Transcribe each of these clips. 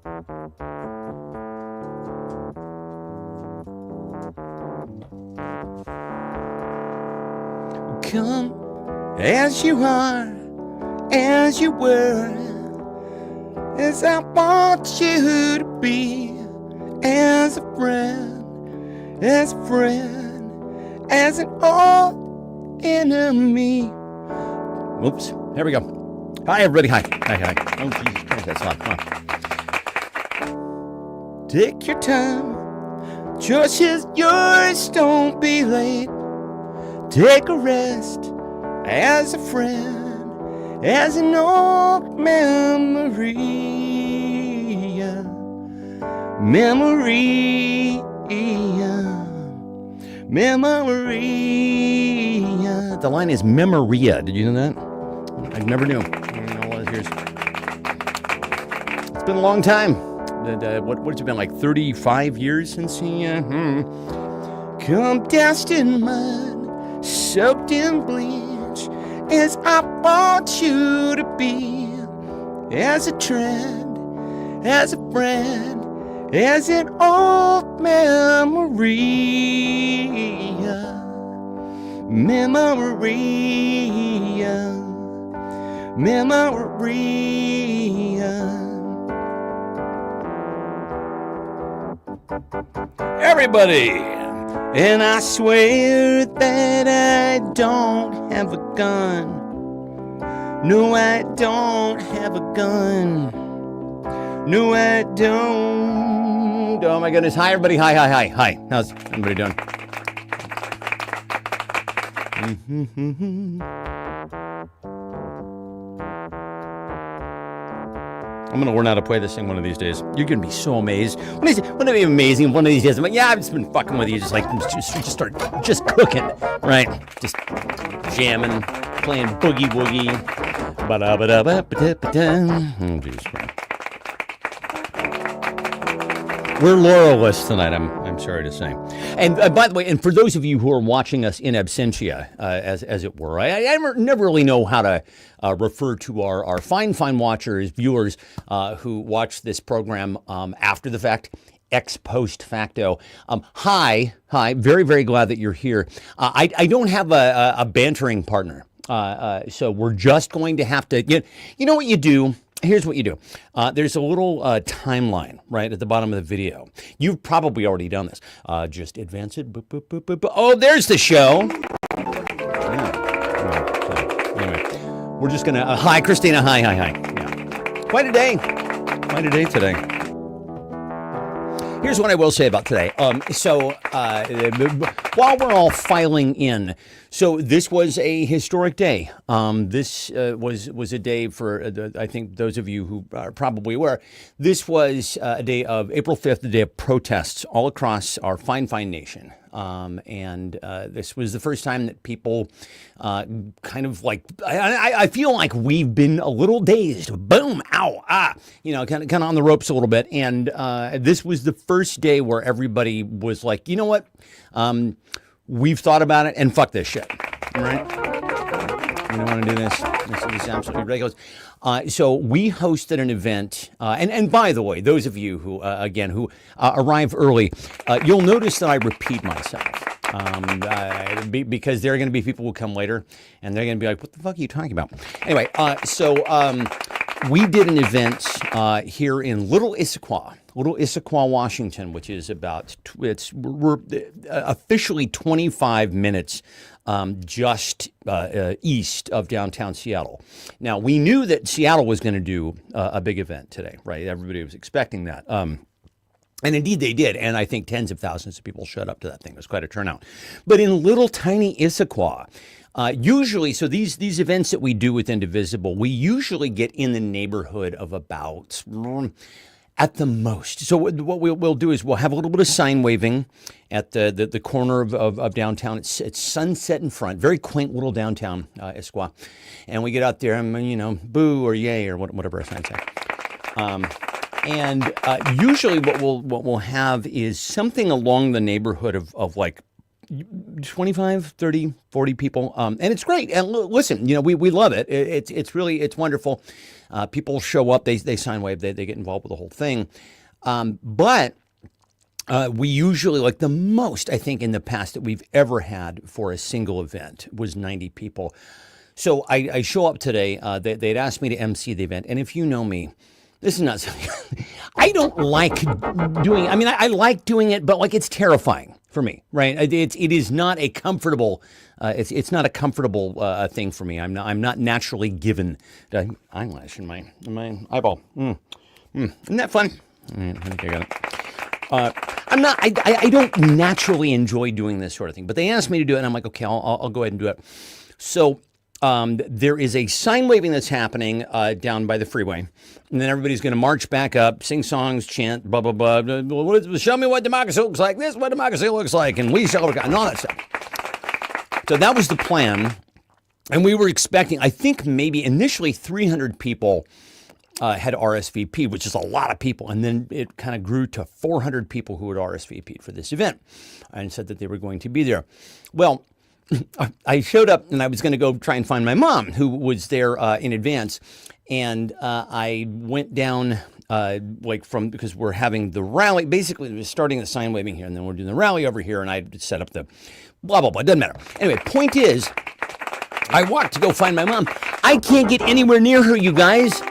Come as you are, as you were, as I want you to be, as a friend, as an old enemy. Oops, here we go. Hi, everybody. Hi. Oh, Jesus Christ, that's loud. Come on. Take your time. Just as yours, don't be late. Take a rest as a friend, as an old memory. The line is Memoria. Did you know that? I never knew. All those years. It's been a long time. What's it been, like 35 years since he... Come doused in mud, soaked in bleach, as I want you to be, as a trend, as a friend, as an old memory. Everybody! And I swear that I don't have a gun. No, I don't have a gun. No, I don't. Oh my goodness. Hi, everybody. Hi. How's everybody doing? I'm going to learn how to play this thing one of these days. You're going to be so amazed. Wouldn't it be amazing one of these days? I'm like, yeah, I've just been fucking with you. Just start cooking, right? Just jamming, playing boogie woogie. Oh, geez. We're laurelless tonight, I'm sorry to say. And by the way, and for those of you who are watching us in absentia, as it were, I never really know how to refer to our fine watchers, viewers who watch this program after the fact, ex post facto. Hi, very, very glad that you're here. I don't have a bantering partner, so we're just going to have to, you know what you do? Here's what you do. There's a little timeline right at the bottom of the video. You've probably already done this. Just advance it. Boop, boop, boop, boop. Oh, there's the show. Yeah. Anyway, we're just going to... hi, Christina. Hi. Yeah. Quite a day today. Here's what I will say about today. While we're all filing in, so this was a historic day. This was a day for, I think those of you who are probably aware, this was a day of April 5th, the day of protests all across our fine nation. And this was the first time that people kind of like, I feel like we've been a little dazed. Boom, ow, kind of on the ropes a little bit. And this was the first day where everybody was like, you know what? We've thought about it and fuck this shit. All right? We don't want to do this. This is absolutely ridiculous. So we hosted an event, and by the way, those of you who arrive early, you'll notice that I repeat myself. Because there are going to be people who come later, and they're going to be like, what the fuck are you talking about? Anyway, we did an event here in Little Issaquah, Washington, which is we're officially 25 minutes just east of downtown Seattle. Now, we knew that Seattle was going to do a big event today, right? Everybody was expecting that. And indeed they did. And I think tens of thousands of people showed up to that thing. It was quite a turnout. But in little tiny Issaquah, usually, so these events that we do with Indivisible, we usually get in the neighborhood of about... at the most. So what we'll do is we'll have a little bit of sign waving at the corner of downtown. It's Sunset in front, very quaint little downtown Issaquah. And we get out there and, boo or yay or whatever our signs say. Usually what we'll have is something along the neighborhood of like 25, 30, 40 people. And it's great. And listen, we love it. It's wonderful. People show up, they sign wave, they get involved with the whole thing. But we usually, like the most, I think, in the past that we've ever had for a single event was 90 people. So I show up today. They'd asked me to MC the event. And if you know me, this is not something I don't like doing. I mean, I like doing it, but like it's terrifying for me, right? It is not a comfortable. It's not a comfortable thing for me. I'm not naturally given the eyelash in my eyeball. Isn't that fun? I think I got it. I'm not. I don't naturally enjoy doing this sort of thing, but they asked me to do it, and I'm like, okay, I'll go ahead and do it. So. There is a sign waving that's happening down by the freeway. And then everybody's going to march back up, sing songs, chant, blah, blah, blah. Show me what democracy looks like. This is what democracy looks like. And we shall, and all that stuff. So that was the plan. And we were expecting, I think maybe initially 300 people had RSVP, which is a lot of people. And then it kind of grew to 400 people who had RSVP'd for this event and said that they were going to be there. Well, I showed up and I was going to go try and find my mom, who was there in advance. And I went down because we're having the rally. Basically, we're starting the sign waving here, and then we're doing the rally over here. And I set up the blah, blah, blah. It doesn't matter. Anyway, point is, I walked to go find my mom. I can't get anywhere near her, you guys.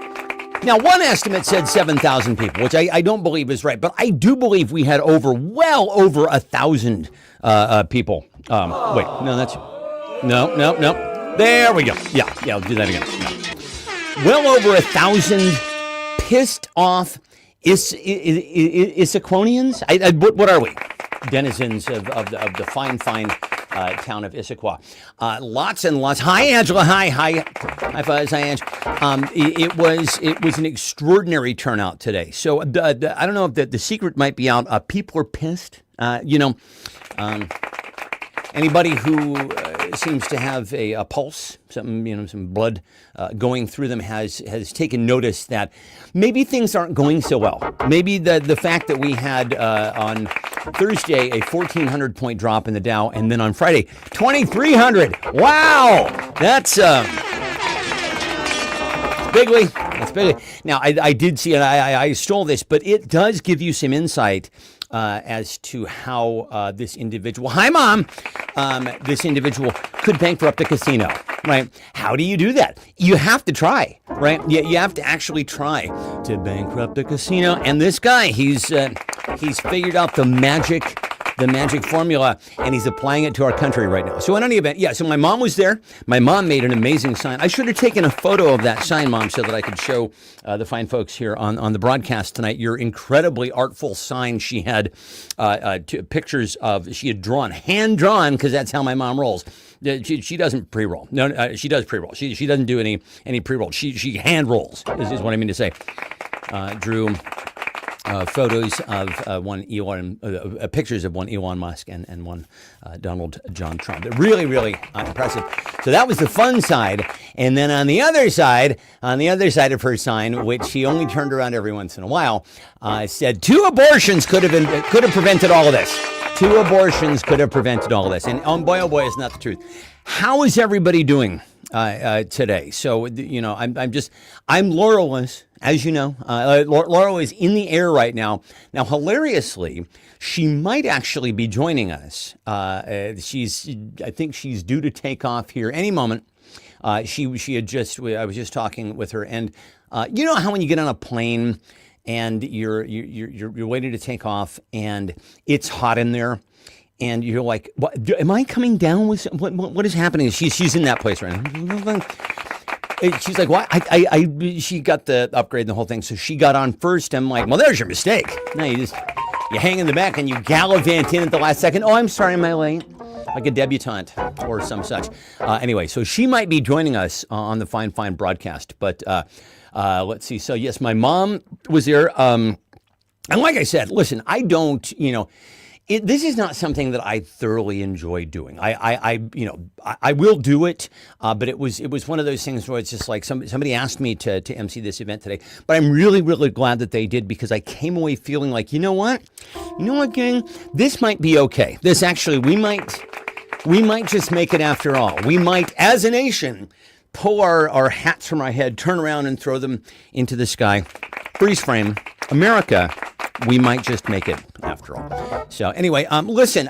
Now, one estimate said 7,000 people, which I don't believe is right. But I do believe we had well over 1,000 people. Wait, no, that's no. There we go. Yeah, I'll do that again. No. Well over 1,000 pissed off Issaquonians. What are we? Denizens of the fine town of Issaquah. Lots and lots. Hi, Angela. Hi, Fuzz. Hi, Ange. It was an extraordinary turnout today. So I don't know if the secret might be out. People are pissed. Anybody who seems to have a pulse, some blood going through them has taken notice that maybe things aren't going so well. Maybe the fact that we had on Thursday a 1,400 point drop in the Dow, and then on Friday 2,300. Wow, that's bigly. That's bigly. Now I did see it. I stole this, but it does give you some insight as to how this individual, hi mom, this individual could bankrupt the casino, right? How do you do that? You have to try, right? You have to actually try to bankrupt the casino. And this guy, he's figured out the magic formula, and he's applying it to our country right now. So in any event, so my mom was there. My mom made an amazing sign. I should have taken a photo of that sign, Mom, so that I could show the fine folks here on the broadcast tonight your incredibly artful sign. She had pictures of, she had hand drawn, because that's how my mom rolls. She doesn't pre-roll. No, she does pre-roll. She doesn't do any pre-roll. She hand rolls, is what I mean to say. Drew photos of one Elon, pictures of one Elon Musk and one Donald John Trump. Really, really impressive. So that was the fun side. And then on the other side of her sign, which she only turned around every once in a while, said 2 abortions could have prevented all of this. 2 abortions could have prevented all of this. And oh boy, it's not the truth. How is everybody doing today? So, I'm Laurel-less. As you know, Laurel is in the air right now. Now, hilariously, she might actually be joining us. I think she's due to take off here any moment. I was just talking with her, and you know how when you get on a plane and you're waiting to take off, and it's hot in there, and you're like, "What? Am I coming down with what is happening?" She's in that place right now. She's like, "What?" She got the upgrade and the whole thing, so she got on first. I'm like, "Well, there's your mistake." No, you hang in the back and you gallivant in at the last second. "Oh, I'm sorry, am I late?" Like a debutante or some such. Anyway, so she might be joining us on the fine broadcast. But let's see. So yes, my mom was there. And like I said, listen, I don't, this is not something that I thoroughly enjoy doing. I will do it, but it was one of those things where it's just like somebody asked me to MC this event today. But I'm really, really glad that they did, because I came away feeling like, you know what, gang, this might be okay. This actually, we might we might just make it after all. We might, as a nation, pull our hats from our head, turn around and throw them into the sky. Freeze frame. America, we might just make it after all. So anyway, listen,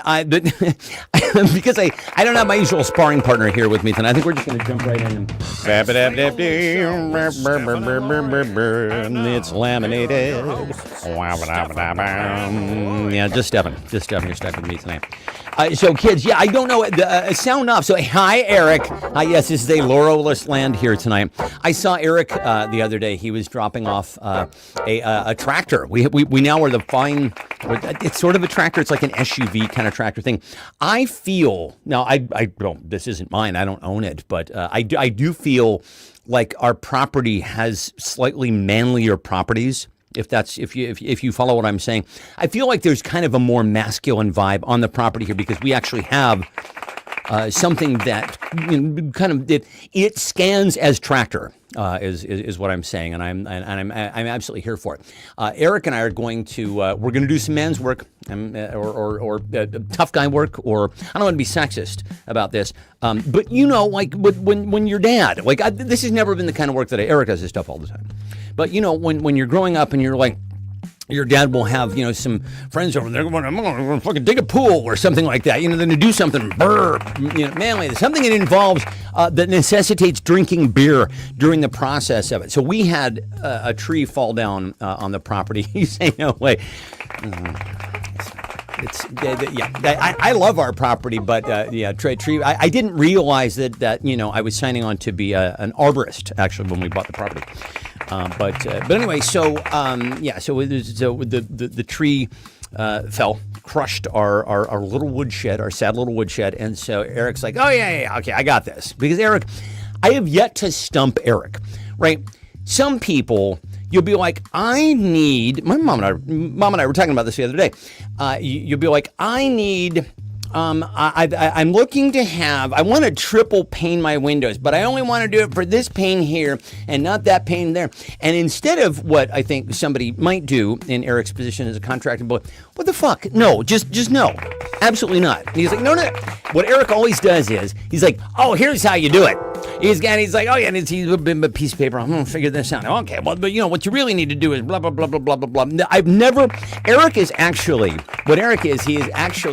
because I don't have my usual sparring partner here with me tonight, I think we're just going to jump right in. It's laminated. Yeah, just Stefan. You're stuck with me tonight. So kids, yeah, I don't know, sound off. So hi, Eric. Yes, this is a Laurelist land here tonight. I saw Eric the other day. He was dropping off a tractor. We now are the fine. It's sort of a tractor. It's like an SUV kind of tractor thing. I feel now. I don't. This isn't mine. I don't own it, but I do feel like our property has slightly manlier properties. If you follow what I'm saying, I feel like there's kind of a more masculine vibe on the property here because we actually have something that kind of it scans as tractor is what I'm saying, and I'm absolutely here for it. Eric and I are going to we're going to do some man's work or tough guy work, or I don't want to be sexist about this, but like when your dad, like this has never been the kind of work that Eric does this stuff all the time. But when you're growing up and you're like, your dad will have, some friends over there going, I'm going to fucking dig a pool or something like that. Then to do something manly, something that involves, that necessitates drinking beer during the process of it. So we had a tree fall down on the property. You say, no way. I love our property, but tree. I didn't realize that I was signing on to be an arborist actually when we bought the property. But anyway, so the tree fell, crushed our little woodshed, our sad little woodshed, and so Eric's like, oh yeah, okay, I got this, because Eric, I have yet to stump Eric, right? Some people, you'll be like, my mom and I were talking about this the other day. You'll be like, I need. I'm looking to I want to triple pane my windows, but I only want to do it for this pane here and not that pane there. And instead of what I think somebody might do in Eric's position as a contractor, what the fuck? No, just no. Absolutely not. And he's like, no. What Eric always does is, he's like, oh, here's how you do it. He's like, oh yeah, and he's a piece of paper. I'm going to figure this out. Okay, well, but what you really need to do is blah, blah, blah, blah, blah, blah, blah. Eric is actually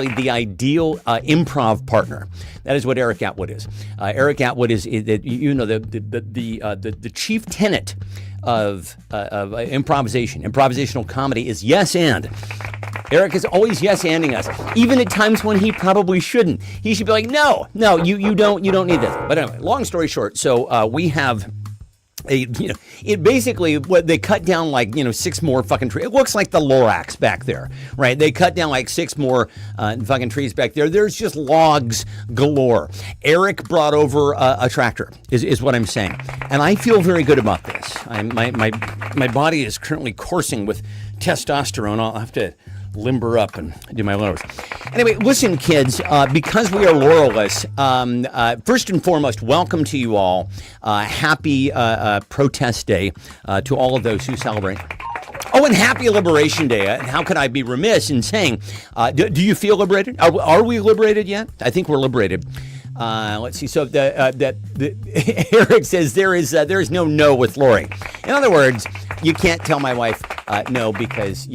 the ideal improv partner. That is what Eric Atwood is. Eric Atwood is the chief tenet of improvisational comedy is yes and. Eric is always yes-anding us, even at times when he probably shouldn't. He should be like, no, you don't need this. But anyway, long story short, so we have it basically, what they cut down like, 6 more fucking trees. It looks like the Lorax back there, right? They cut down like 6 more fucking trees back there. There's just logs galore. Eric brought over a tractor, is what I'm saying. And I feel very good about this. My body is currently coursing with testosterone. I'll have to limber up and do my lowers. Anyway, listen, kids, because we are Laurelists, first and foremost, welcome to you all. Happy Protest Day to all of those who celebrate. Oh, and happy Liberation Day. How could I be remiss in saying, do you feel liberated? Are we liberated yet? I think we're liberated. Let's see. So Eric says there is no with Lori. In other words, you can't tell my wife no because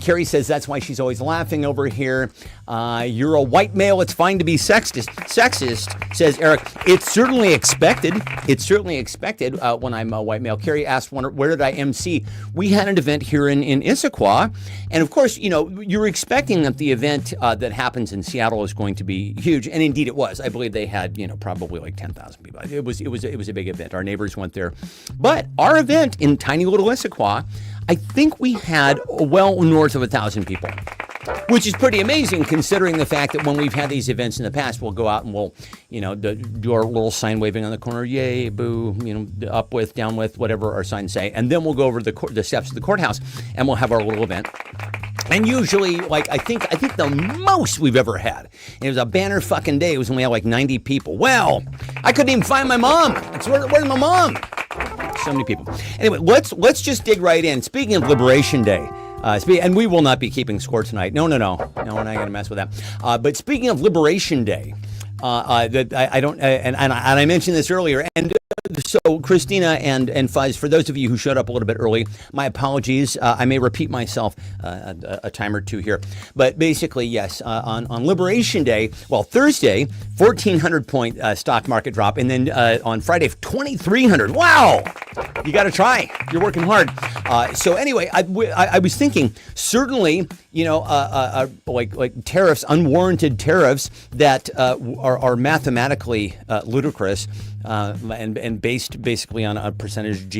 Carrie says that's why she's always laughing over here. You're a white male. It's fine to be sexist, says Eric. It's certainly expected. When I'm a white male. Carrie asked, where did I MC? We had an event here in Issaquah. And of course, you're expecting that the event that happens in Seattle is going to be huge. And indeed it was. I believe they had, probably like 10,000 people. It was a big event. Our neighbors went there. But our event in tiny little Issaquah, I think we had well north of 1,000 people, which is pretty amazing considering the fact that when we've had these events in the past, we'll go out and we'll, do our little sign waving on the corner, yay, boo, up with, down with, whatever our signs say. And then we'll go over to the steps of the courthouse and we'll have our little event. And usually, like, I think the most we've ever had, it was a banner fucking day, it was when we had like 90 people. Well, I couldn't even find my mom. Where's my mom? So many people. Anyway, let's just dig right in. Speaking of Liberation Day, and we will not be keeping score tonight. No, we're not going to mess with that. But speaking of Liberation Day, that I don't, and I mentioned this earlier, and so Christina and Fuzz, for those of you who showed up a little bit early, my apologies. I may repeat myself a time or two here, but basically, yes, on Liberation Day, well, Thursday, 1,400 point stock market drop, and then on Friday, 2,300. Wow, you got to try. You're working hard. So anyway, I was thinking, certainly, you know, like tariffs, unwarranted tariffs that are mathematically ludicrous. And based basically on a percentage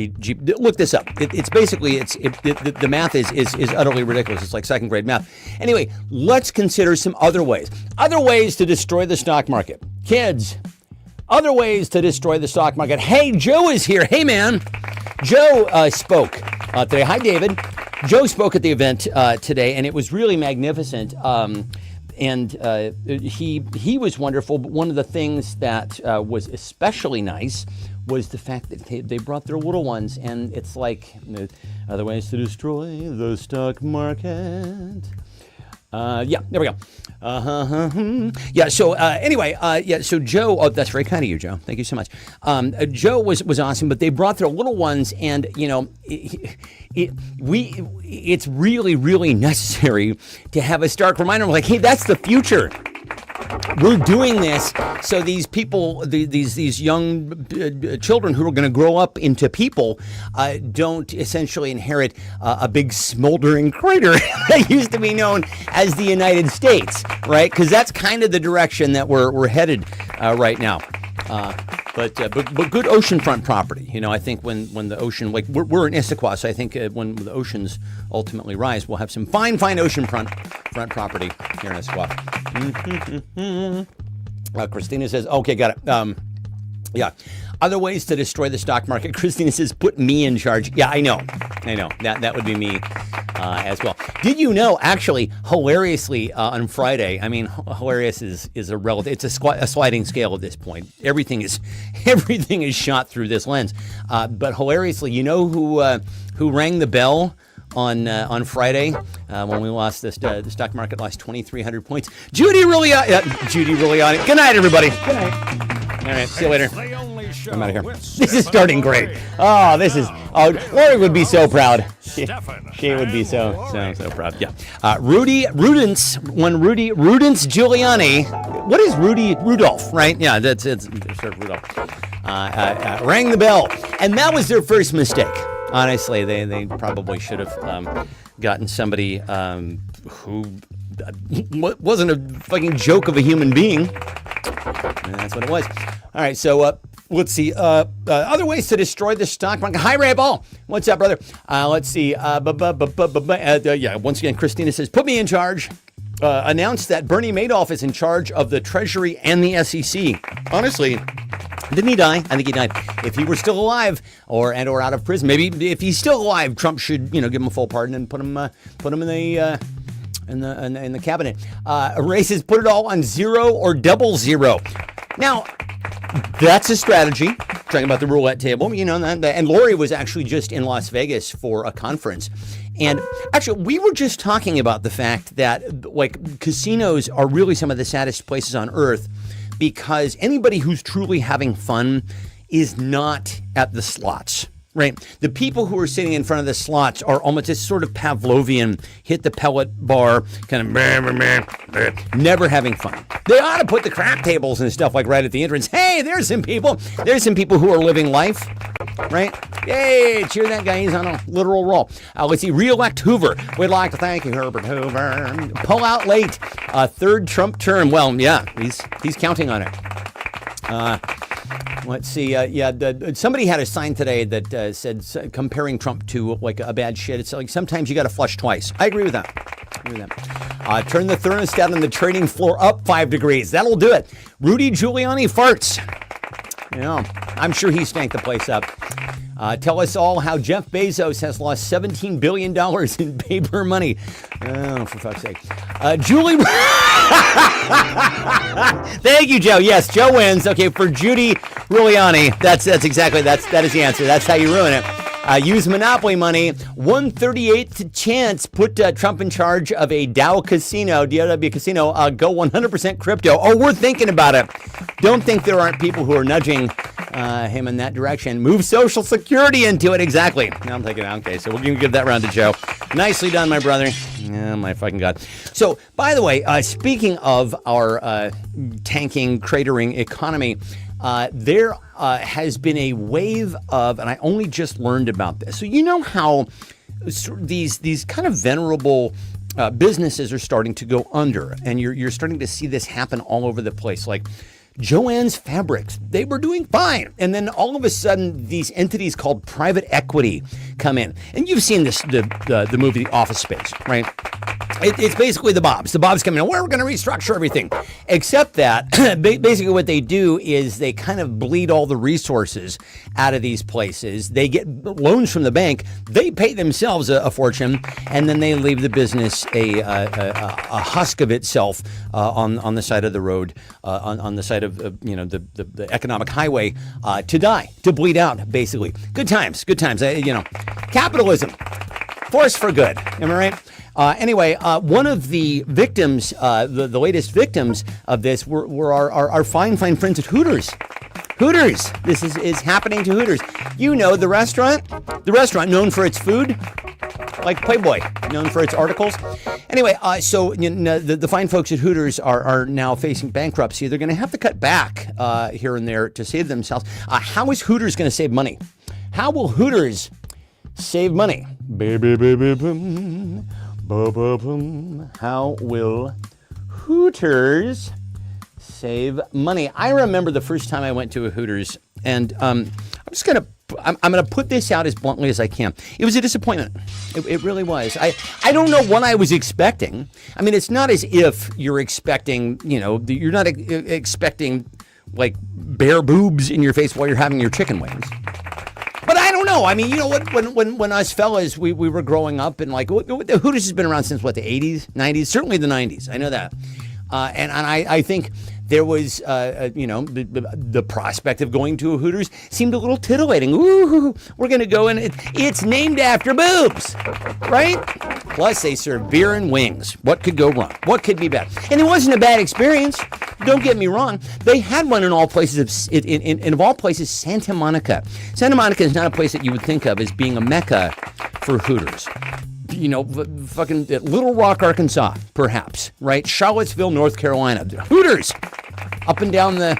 look this up. It's basically the math is utterly ridiculous. It's like second grade math. Anyway, let's consider some other ways to destroy the stock market. Kids, other ways to destroy the stock market. Hey, Joe is here. Hey, man. Joe spoke today. Hi, David. Joe spoke at the event today, and it was really magnificent. And he was wonderful, but one of the things that was especially nice was the fact that they brought their little ones, and it's like other ways to destroy the stock market. Yeah, there we go. Yeah. So anyway, yeah. So Joe, oh, that's very kind of you, Joe. Thank you so much. Joe was awesome, but they brought their little ones, and you know, it's really necessary to have a stark reminder. Like, hey, that's the future. We're doing this so these people, these young children who are going to grow up into people, don't essentially inherit a big smoldering crater that used to be known as the United States, right? Because that's kind of the direction that we're headed right now. But good oceanfront property. You know, I think when the ocean, like we're in Issaquah, so I think when the oceans ultimately rise, we'll have some fine oceanfront property here in Issaquah. Christina says, okay, got it. Yeah. Other ways to destroy the stock market. Christina says, put me in charge. Yeah, I know. That would be me as well. Did you know, actually, hilariously, on Friday, I mean, hilarious is a relative, it's a sliding scale at this point. Everything is shot through this lens. But hilariously, you know who rang the bell on Friday when we lost the stock market lost 2,300 points? Judy Giuliani. Good night, everybody. Good night. All right, see you later. I'm out of here. This is starting great. Lori would be so proud. She would be so proud. Yeah. Rudy Giuliani. What is Rudolph, right? Yeah, it's Rudolph. Rang the bell, and that was their first mistake. Honestly, they probably should have gotten somebody who wasn't a fucking joke of a human being. And that's what it was. All right, so let's see. Other ways to destroy the stock market. Hi, Ray Ball. What's up, brother? Let's see. Yeah, once again, Christina says, put me in charge. Announced that Bernie Madoff is in charge of the Treasury and the SEC. Honestly, didn't he die? I think he died. If he were still alive or out of prison, maybe if he's still alive, Trump should, give him a full pardon and put him in the cabinet. Ray says, put it all on 0 or double zero. Now, that's a strategy. Talking about the roulette table, and Lori was actually just in Las Vegas for a conference. And actually, we were just talking about the fact that like casinos are really some of the saddest places on earth because anybody who's truly having fun is not at the slots. Right. The people who are sitting in front of the slots are almost this sort of Pavlovian, hit the pellet bar, kind of never having fun. They ought to put the crap tables and stuff like right at the entrance. Hey, there's some people who are living life. Right? Yay, cheer that guy. He's on a literal roll. Let's see. Re-elect Hoover. We'd like to thank you, Herbert Hoover. Pull out late. Third Trump term. Well, yeah, he's counting on it. Let's see. Somebody had a sign today that said comparing Trump to like a bad shit. It's like sometimes you got to flush twice. I agree with that. Turn the thermostat on the trading floor up 5 degrees. That'll do it. Rudy Giuliani farts. I'm sure he stank the place up. Tell us all how Jeff Bezos has lost $17 billion in paper money. Oh, for fuck's sake. Julie. Thank you, Joe. Yes, Joe wins. Okay, for Judy Giuliani. That is the answer. That's how you ruin it. Use Monopoly money. 1/38th chance. Put Trump in charge of a Dow casino, DOW casino. Go 100% crypto. Oh, we're thinking about it. Don't think there aren't people who are nudging him in that direction. Move Social Security into it. Exactly. Now I'm thinking, okay, so we're going to give that round to Joe. Nicely done, my brother. Oh, my fucking God. So, by the way, speaking of our tanking, cratering economy, there has been a wave of, and I only just learned about this. So you know how these kind of venerable businesses are starting to go under, and you're starting to see this happen all over the place. Like Joann's Fabrics, they were doing fine, and then all of a sudden, these entities called private equity come in, and you've seen this the movie Office Space, right? It's basically the Bobs. The Bobs come in, we're going to restructure everything. Except that, basically what they do is they kind of bleed all the resources out of these places. They get loans from the bank. They pay themselves a fortune, and then they leave the business a husk of itself on the side of the road, on the side of the economic highway to die, to bleed out, basically. Good times. Capitalism, force for good. Am I right? Anyway, one of the victims, the latest victims of this were our fine friends at Hooters. Hooters. This is happening to Hooters. You know, the restaurant known for its food, like Playboy, known for its articles. Anyway, so the fine folks at Hooters are now facing bankruptcy. They're going to have to cut back here and there to save themselves. How is Hooters going to save money? How will Hooters save money? How will Hooters save money? I remember the first time I went to a Hooters, and I'm gonna put this out as bluntly as I can. It was a disappointment. It really was. I don't know what I was expecting. I mean, it's not as if you're expecting, you're not expecting like bare boobs in your face while you're having your chicken wings. But I don't know. I mean, when us fellas, we were growing up, and like Hooters has been around since what, the 80s, 90s, certainly the 90s. I know that. And I think there was, the prospect of going to a Hooters seemed a little titillating. Ooh, we're going to go in. It's named after boobs, right? Plus, they serve beer and wings. What could go wrong? What could be bad? And it wasn't a bad experience. Don't get me wrong. They had one in all places, in all places, Santa Monica. Santa Monica is not a place that you would think of as being a mecca for Hooters. Fucking Little Rock, Arkansas, perhaps, right? Charlottesville, North Carolina. Hooters up and down the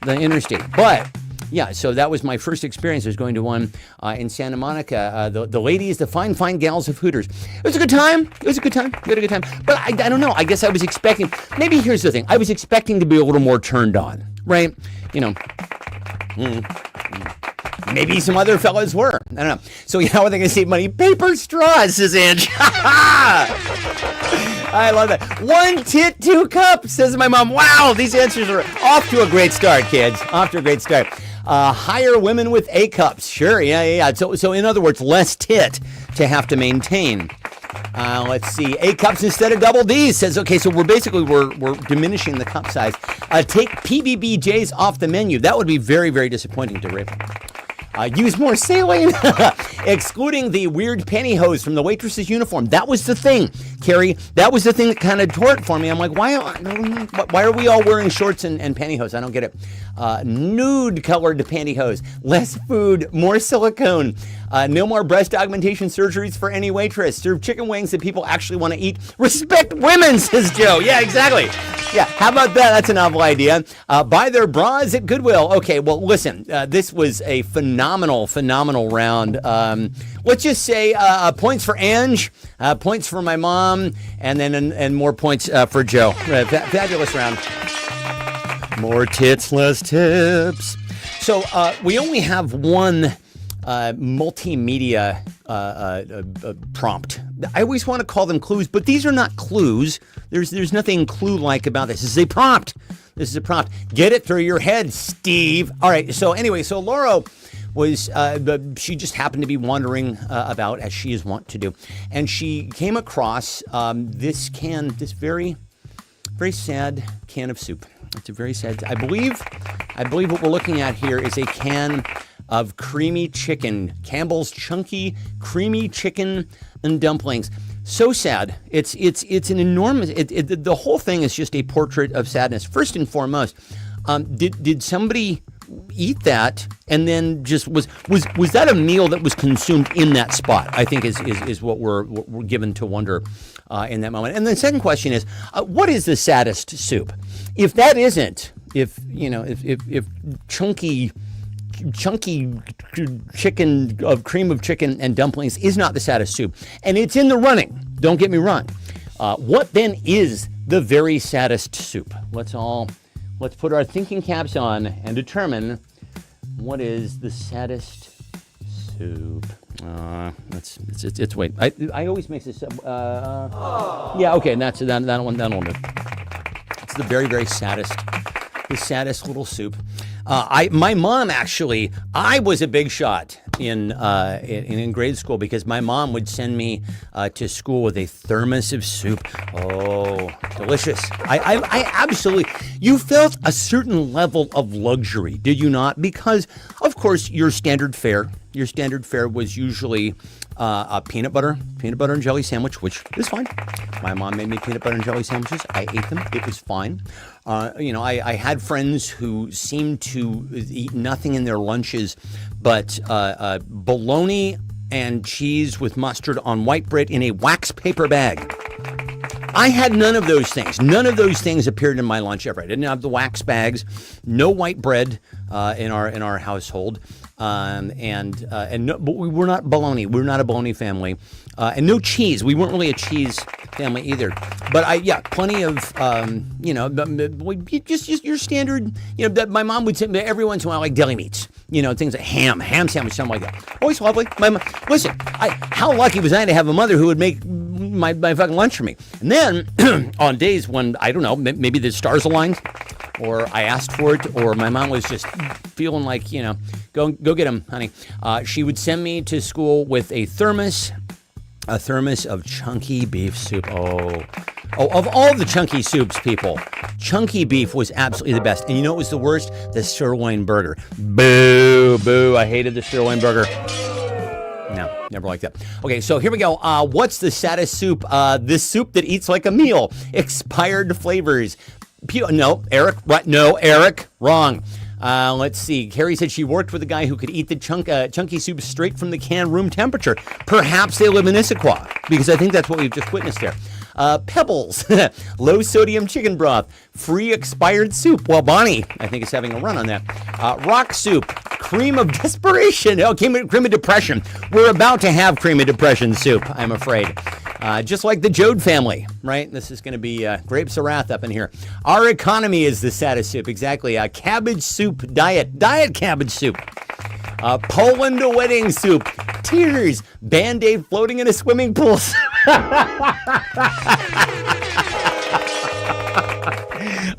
interstate. But yeah, so that was my first experience. I was going to one in Santa Monica. The ladies, the fine gals of Hooters. It was a good time. We had a good time. But I don't know. I guess I was expecting, maybe here's the thing. I was expecting to be a little more turned on, right? Maybe some other fellas were. I don't know. So how are they going to save money? Paper straws, says Ange. I love that. 1 tit, 2 cups, says my mom. Wow, these answers are off to a great start, kids. Off to a great start. Hire women with A cups. Sure, yeah. So in other words, less tit to have to maintain. Let's see. A cups instead of double D's, says, okay, so we're diminishing the cup size. Take PBBJs off the menu. That would be very, very disappointing to Rachel. Use more saline, excluding the weird pantyhose from the waitress's uniform. That was the thing, Carrie. That was the thing that kind of tore it for me. I'm like, why are we all wearing shorts and pantyhose? I don't get it. Nude colored pantyhose. Less food, more silicone. No more breast augmentation surgeries for any waitress. Serve chicken wings that people actually want to eat. Respect women, says Joe. Yeah, exactly. Yeah, how about that? That's a novel idea. Buy their bras at Goodwill. Okay, well, listen, this was a phenomenal round. Let's just say points for Ange, points for my mom, and then more points for Joe. Fabulous round. More tits, less tips. So we only have one multimedia prompt. I always want to call them clues, but these are not clues. There's nothing clue-like about this. This is a prompt. Get it through your head, Steve. All right. So anyway, Laura was she just happened to be wandering about, as she is wont to do, and she came across this very, very sad can of soup. It's a very sad. I believe what we're looking at here is a can of creamy chicken. Campbell's Chunky Creamy Chicken and Dumplings. So sad. It's an enormous. The whole thing is just a portrait of sadness. First and foremost, did somebody eat that and then just was that a meal that was consumed in that spot? I think is what we're given to wonder in that moment. And the second question is, what is the saddest soup? If that isn't, if chunky chicken of cream of chicken and dumplings is not the saddest soup, and it's in the running, don't get me wrong, what then is the very saddest soup? Let's put our thinking caps on and determine what is the saddest soup. Let's wait. I always make this. Yeah, okay, and that one. It's the very, very saddest. The saddest little soup. My mom actually, I was a big shot in grade school because my mom would send me to school with a thermos of soup. Oh, delicious. I absolutely, you felt a certain level of luxury, did you not? Because, of course, your standard fare was usually a peanut butter and jelly sandwich, which is fine. My mom made me peanut butter and jelly sandwiches. I ate them. It was fine. I had friends who seemed to eat nothing in their lunches but bologna and cheese with mustard on white bread in a wax paper bag. I had none of those things. None of those things appeared in my lunch ever. I didn't have the wax bags, no white bread in our household. But we were not bologna. We were not a bologna family, and no cheese. We weren't really a cheese family either. But plenty of just your standard. That my mom would say every once in a while, like deli meats. Things like ham sandwich, something like that. Always lovely. Listen, how lucky was I to have a mother who would make my fucking lunch for me. And then on days when I don't know, maybe the stars aligned, or I asked for it, or my mom was just feeling like, go get them, honey. She would send me to school with a thermos of chunky beef soup. Oh, of all the chunky soups, people, chunky beef was absolutely the best. And you know what was the worst? The sirloin burger. Boo. I hated the sirloin burger. No, never liked that. Okay, so here we go. What's the saddest soup? This soup that eats like a meal. Expired flavors. No, Eric. What? No, Eric. Wrong. Let's see. Carrie said she worked with a guy who could eat the chunky soup straight from the can, room temperature. Perhaps they live in Issaquah, because I think that's what we've just witnessed there. Pebbles, low sodium chicken broth, free expired soup. Well, Bonnie, I think, is having a run on that. Rock soup, cream of desperation. Oh, cream of depression. We're about to have cream of depression soup, I'm afraid. Just like the Jode family, right? This is going to be grapes of wrath up in here. Our economy is the saddest soup. Exactly. Cabbage soup diet cabbage soup. Poland wedding soup. Tears. Band-Aid floating in a swimming pool.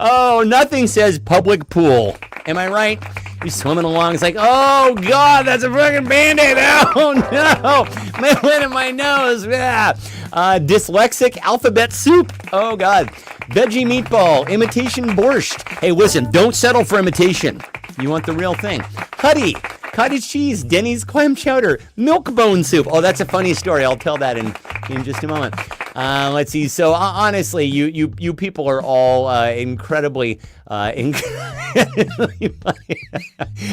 Oh, nothing says public pool. Am I right? You're swimming along. It's like, oh, God, that's a fucking Band-Aid. Oh, no. My lid in my nose. Yeah. Dyslexic alphabet soup. Oh, God. Veggie meatball. Imitation borscht. Hey, listen, don't settle for imitation. You want the real thing. Huddy. Cottage cheese, Denny's clam chowder, milk bone soup. Oh, that's a funny story. I'll tell that in just a moment. Let's see. So honestly, you people are all incredibly funny.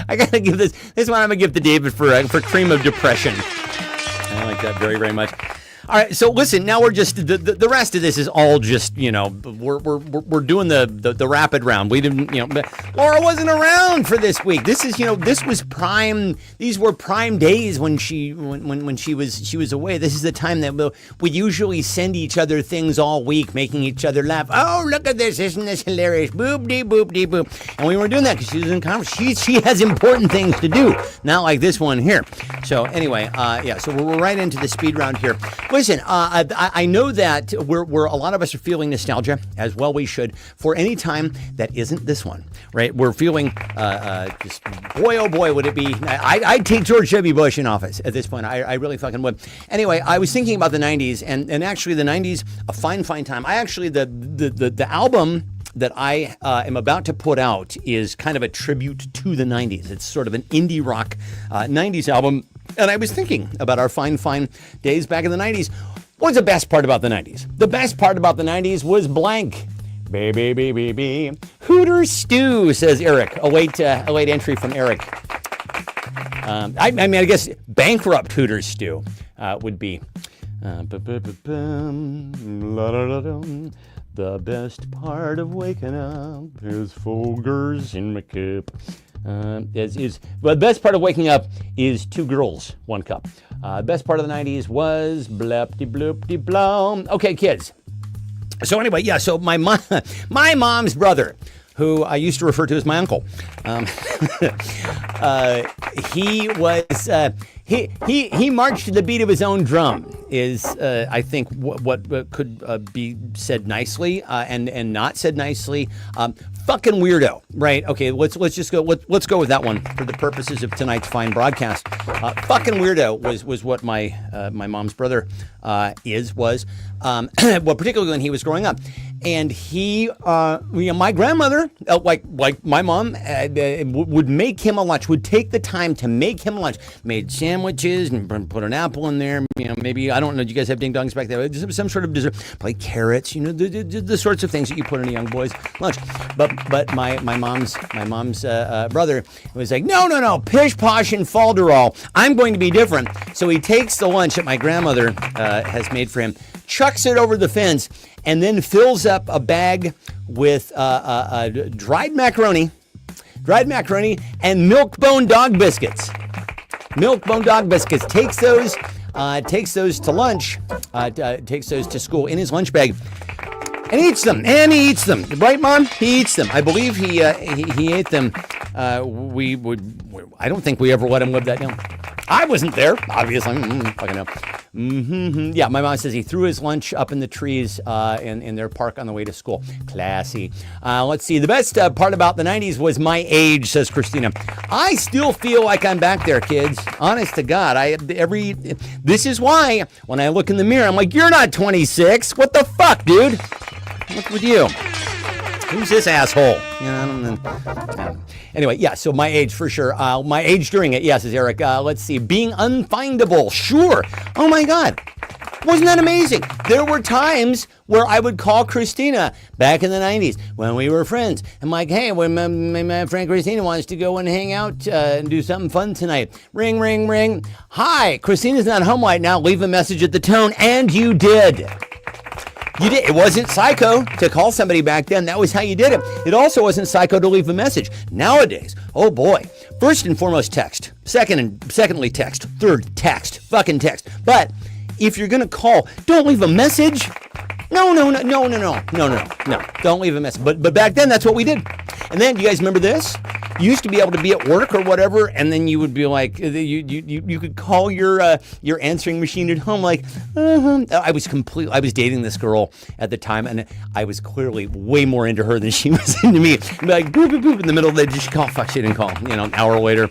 I gotta give this one. I'm gonna give to David for cream of depression. I like that very, very much. All right, so listen. Now we're just the rest of this is all just we're doing the rapid round. We didn't Laura wasn't around for this week. This is this was prime. These were prime days when she was away. This is the time that we usually send each other things all week, making each other laugh. Oh, look at this! Isn't this hilarious? Boop dee boop dee boop. And we were doing that because she was in conference. She has important things to do, not like this one here. So anyway, so we're right into the speed round here. Listen, I know that we're a lot of us are feeling nostalgia, as well we should, for any time that isn't this one, right? We're feeling just, boy, oh boy, would it be, I'd take George W. Bush in office at this point. I really fucking would. Anyway, I was thinking about the 90s, and actually the 90s, a fine time. I actually, the album that I am about to put out is kind of a tribute to the 90s. It's sort of an indie rock 90s album. And I was thinking about our fine days back in the 90s. What's the best part about the 90s? The best part about the 90s was blank. Baby. Hooters Stew, says Eric. A late entry from Eric. I mean, I guess bankrupt Hooters Stew would be. The best part of waking up is Folgers in my cup. Well, the best part of waking up is 2 girls, 1 cup. Best part of the 90s was blep-de-bloop-de-blom. Okay, kids. So anyway, yeah, so my mom's brother, who I used to refer to as my uncle, he marched to the beat of his own drum, is I think what could be said nicely and not said nicely. Fucking weirdo, right? Okay, let's just go. Let's go with that one for the purposes of tonight's fine broadcast. Fucking weirdo was what my mom's brother was. Well, particularly when he was growing up, and he, my grandmother, like my mom, would make him a lunch. Would take the time to make him a lunch. Made sandwiches and put an apple in there. You know, maybe I don't know. Do you guys have ding dongs back there? Some sort of dessert, like carrots. You know, the sorts of things that you put in a young boy's lunch. But my mom's brother was like, no, pish posh and falderall. I'm going to be different. So he takes the lunch that my grandmother has made for him, chucks it over the fence, and then fills up a bag with dried macaroni, and Milk-Bone dog biscuits. Milk-Bone dog biscuits. Takes those to lunch. Takes those to school in his lunch bag. And he eats them. Right, Mom? He eats them. I believe he ate them. I don't think we ever let him live that down. I wasn't there, obviously. Fucking know. Yeah, my mom says he threw his lunch up in the trees in their park on the way to school. Classy. Let's see. The best part about the 90s was my age, says Christina. I still feel like I'm back there, kids. Honest to God. This is why when I look in the mirror, I'm like, you're not 26. What the fuck, dude? What's with you? Who's this asshole? I don't know. Anyway, yeah, so my age for sure. My age during it, yes, is Eric. Let's see. Being unfindable. Sure. Oh, my God. Wasn't that amazing? There were times where I would call Christina back in the 90s when we were friends. I'm like, hey, when my friend Christina wants to go and hang out and do something fun tonight. Ring, ring, ring. Hi, Christina's not home right now. Leave a message at the tone. And you did. You did. It wasn't psycho to call somebody back then. That was how you did it. It also wasn't psycho to leave a message. Nowadays, oh boy. First and foremost, text. Secondly, text. Third, text. Fucking text. But if you're gonna call, don't leave a message. No. Don't leave a message. But back then, that's what we did. And then, you guys remember this? You used to be able to be at work or whatever, and then you would be like, you could call your answering machine at home, like, I was dating this girl at the time, and I was clearly way more into her than she was into me. I'd be like, boop, boop, boop, in the middle of the day, did she call? Fuck, she didn't call. An hour later.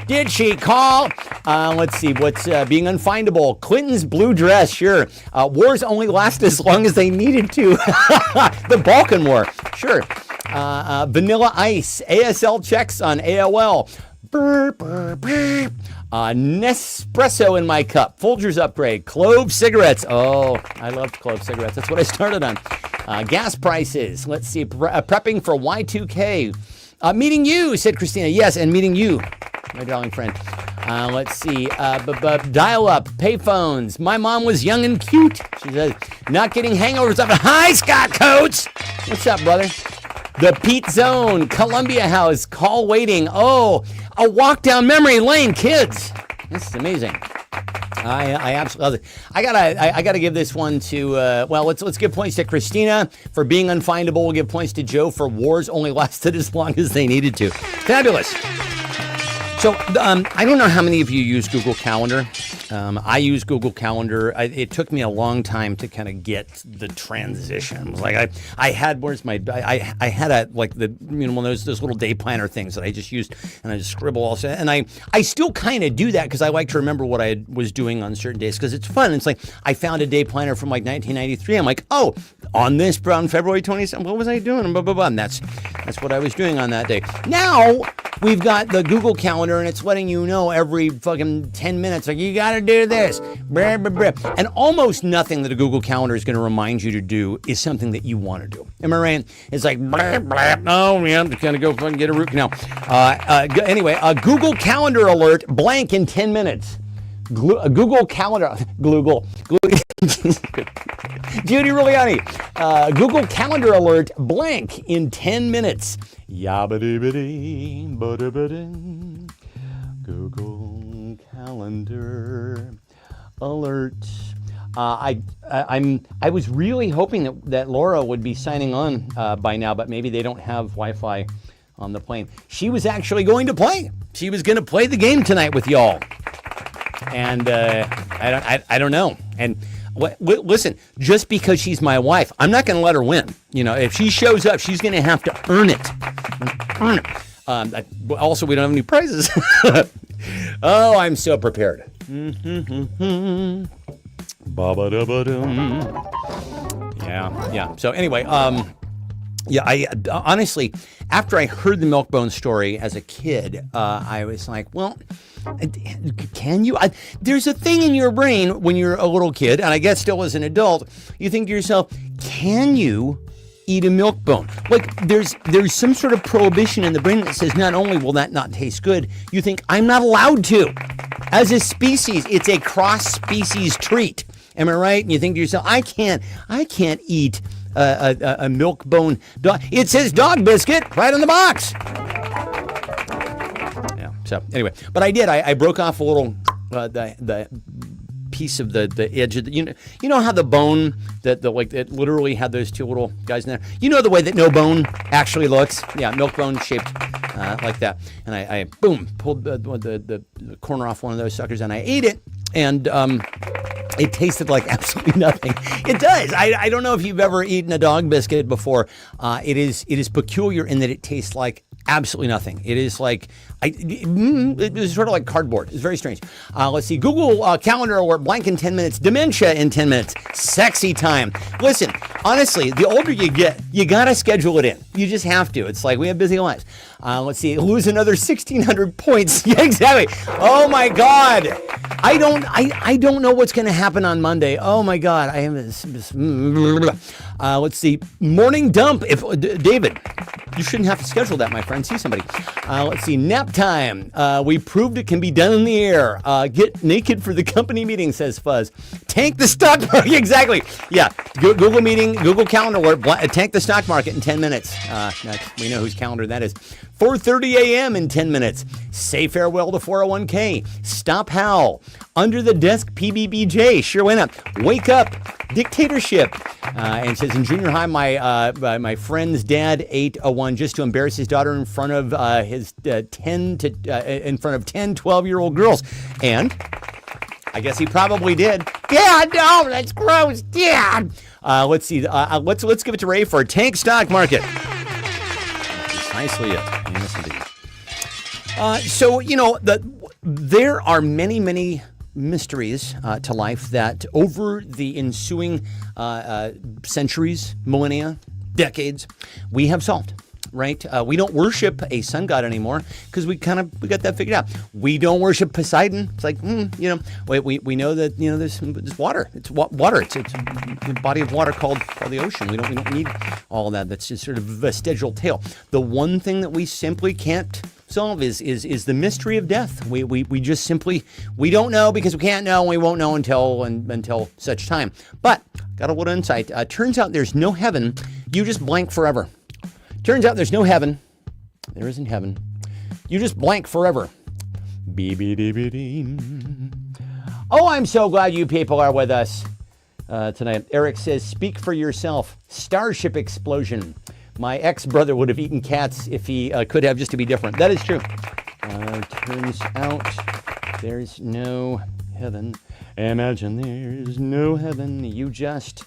Did she call? Let's see, what's being unfindable? Clinton's blue dress, sure. Wars only last as long as they needed to. The Balkan War, sure. Vanilla Ice, ASL checks on AOL. Nespresso in my cup. Folgers upgrade. Clove cigarettes. Oh, I loved Clove cigarettes. That's what I started on. Gas prices. Let's see. Prepping for Y2K. Meeting you, said Christina. Yes, and meeting you, my darling friend. Let's see. Dial-up, payphones. My mom was young and cute. She says, not getting hangovers of it. Hi, Scott Coates. What's up, brother? The Pete Zone, Columbia House, call waiting. Oh, a walk down memory lane, kids. This is amazing. I absolutely love it. I gotta give this one to let's give points to Christina for being unfindable. We'll give points to Joe for wars only lasted as long as they needed to. Fabulous. So I don't know how many of you use Google Calendar. I use Google Calendar. It took me a long time to kind of get the transition. It was like I had I had a like the one of those little day planner things that I just used, and I just scribble also. And I still kind of do that because I like to remember what I was doing on certain days because it's fun. It's like I found a day planner from like 1993. I'm like, oh, on February 27th, what was I doing? And blah blah blah. And that's what I was doing on that day. Now we've got the Google Calendar, and it's letting you know every fucking 10 minutes, like, you got to do this. Blah, blah, blah. And almost nothing that a Google Calendar is going to remind you to do is something that you want to do. Am I right? It's like, blah, blah. Oh, yeah, I'm just going to go fucking get a root canal. Anyway, a Google Calendar alert blank in 10 minutes. Google Calendar, Google. Judy Giuliani, Google Calendar alert blank in 10 minutes. Yabba-dee-ba-dee, ba-da-ba-dee. Google Calendar alert. I was really hoping that Laura would be signing on by now, but maybe they don't have Wi-Fi on the plane. She was actually going to play. She was going to play the game tonight with y'all. And I don't know. And listen, just because she's my wife, I'm not going to let her win. If she shows up, she's going to have to earn it. Also, we don't have any prizes. Oh, I'm so prepared. Yeah. So anyway, I honestly, after I heard the Milk-Bone story as a kid, I was like, well, can you? There's a thing in your brain when you're a little kid, and I guess still as an adult, you think to yourself, can you eat a milk bone? Like there's some sort of prohibition in the brain that says not only will that not taste good, you think I'm not allowed to. As a species, it's a cross-species treat. Am I right? And you think to yourself, I can't eat a milk bone dog. It says dog biscuit right on the box. Yeah. So anyway, but I did. I broke off a little the piece of the edge of the, you know how the bone that it literally had those two little guys in there. You know the way that no bone actually looks. Yeah, milk bone shaped like that. And I boom pulled the corner off one of those suckers and I ate it. And it tasted like absolutely nothing. It does. I don't know if you've ever eaten a dog biscuit before. It is peculiar in that it tastes like absolutely nothing. It is like, it is sort of like cardboard. It's very strange. Let's see. Google Calendar alert blank in 10 minutes. Dementia in 10 minutes. Sexy time. Listen, honestly, the older you get, you got to schedule it in. You just have to. It's like we have busy lives. Let's see. Lose another 1,600 points. Yeah, exactly. Oh my God. I don't know what's going to happen on Monday. Oh my God. I am let's see. Morning dump. David, you shouldn't have to schedule that, my friend. See somebody. Let's see. Nap time. We proved it can be done in the air. Get naked for the company meeting, says Fuzz. Tank the stock market. Exactly. Yeah. Google meeting, Google Calendar alert. Tank the stock market in 10 minutes. We know whose calendar that is. 4:30 a.m. in 10 minutes. Say farewell to 401k. Stop Hal. Under the desk PBBJ. Sure, why not? Wake up. Dictatorship. And says in junior high, my friend's dad ate one just to embarrass his daughter in front of his 10, 12-year-old girls. And I guess he probably did. Dad, no, that's gross. Dad. Let's see. Let's give it to Ray for a tank stock market. Precisely it. Yes, indeed. So, there are many, many mysteries to life that over the ensuing centuries, millennia, decades, we have solved. Right? We don't worship a sun god anymore because we got that figured out. We don't worship Poseidon. It's like, we know that, there's water. It's water. It's a body of water called the ocean. We don't need all of that. That's just sort of a vestigial tale. The one thing that we simply can't solve is the mystery of death. We just simply, we don't know because we can't know and we won't know until such time. But got a little insight. Turns out there's no heaven. You just blank forever. Turns out there's no heaven. There isn't heaven. You just blank forever. Oh, I'm so glad you people are with us tonight. Eric says, speak for yourself. Starship explosion. My ex-brother would have eaten cats if he could have, just to be different. That is true. Turns out there's no heaven. Imagine there's no heaven. You just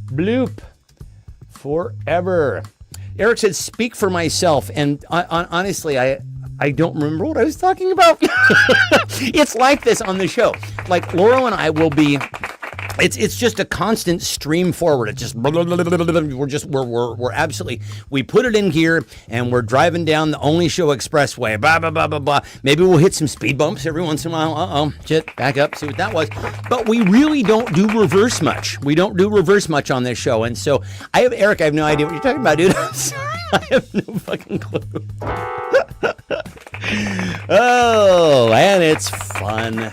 bloop forever. Eric said, speak for myself. And honestly, I don't remember what I was talking about. It's like this on the show. Like Laurel and I will be, it's just a constant stream forward. It's just, we're absolutely, we put it in gear and we're driving down the Only Show Expressway, blah, blah, blah, blah, blah. Maybe we'll hit some speed bumps every once in a while. Shit, back up, see what that was. But we really don't do reverse much. We don't do reverse much on this show. And so Eric, I have no idea what you're talking about, dude. I'm sorry. I have no fucking clue. Oh, and it's fun.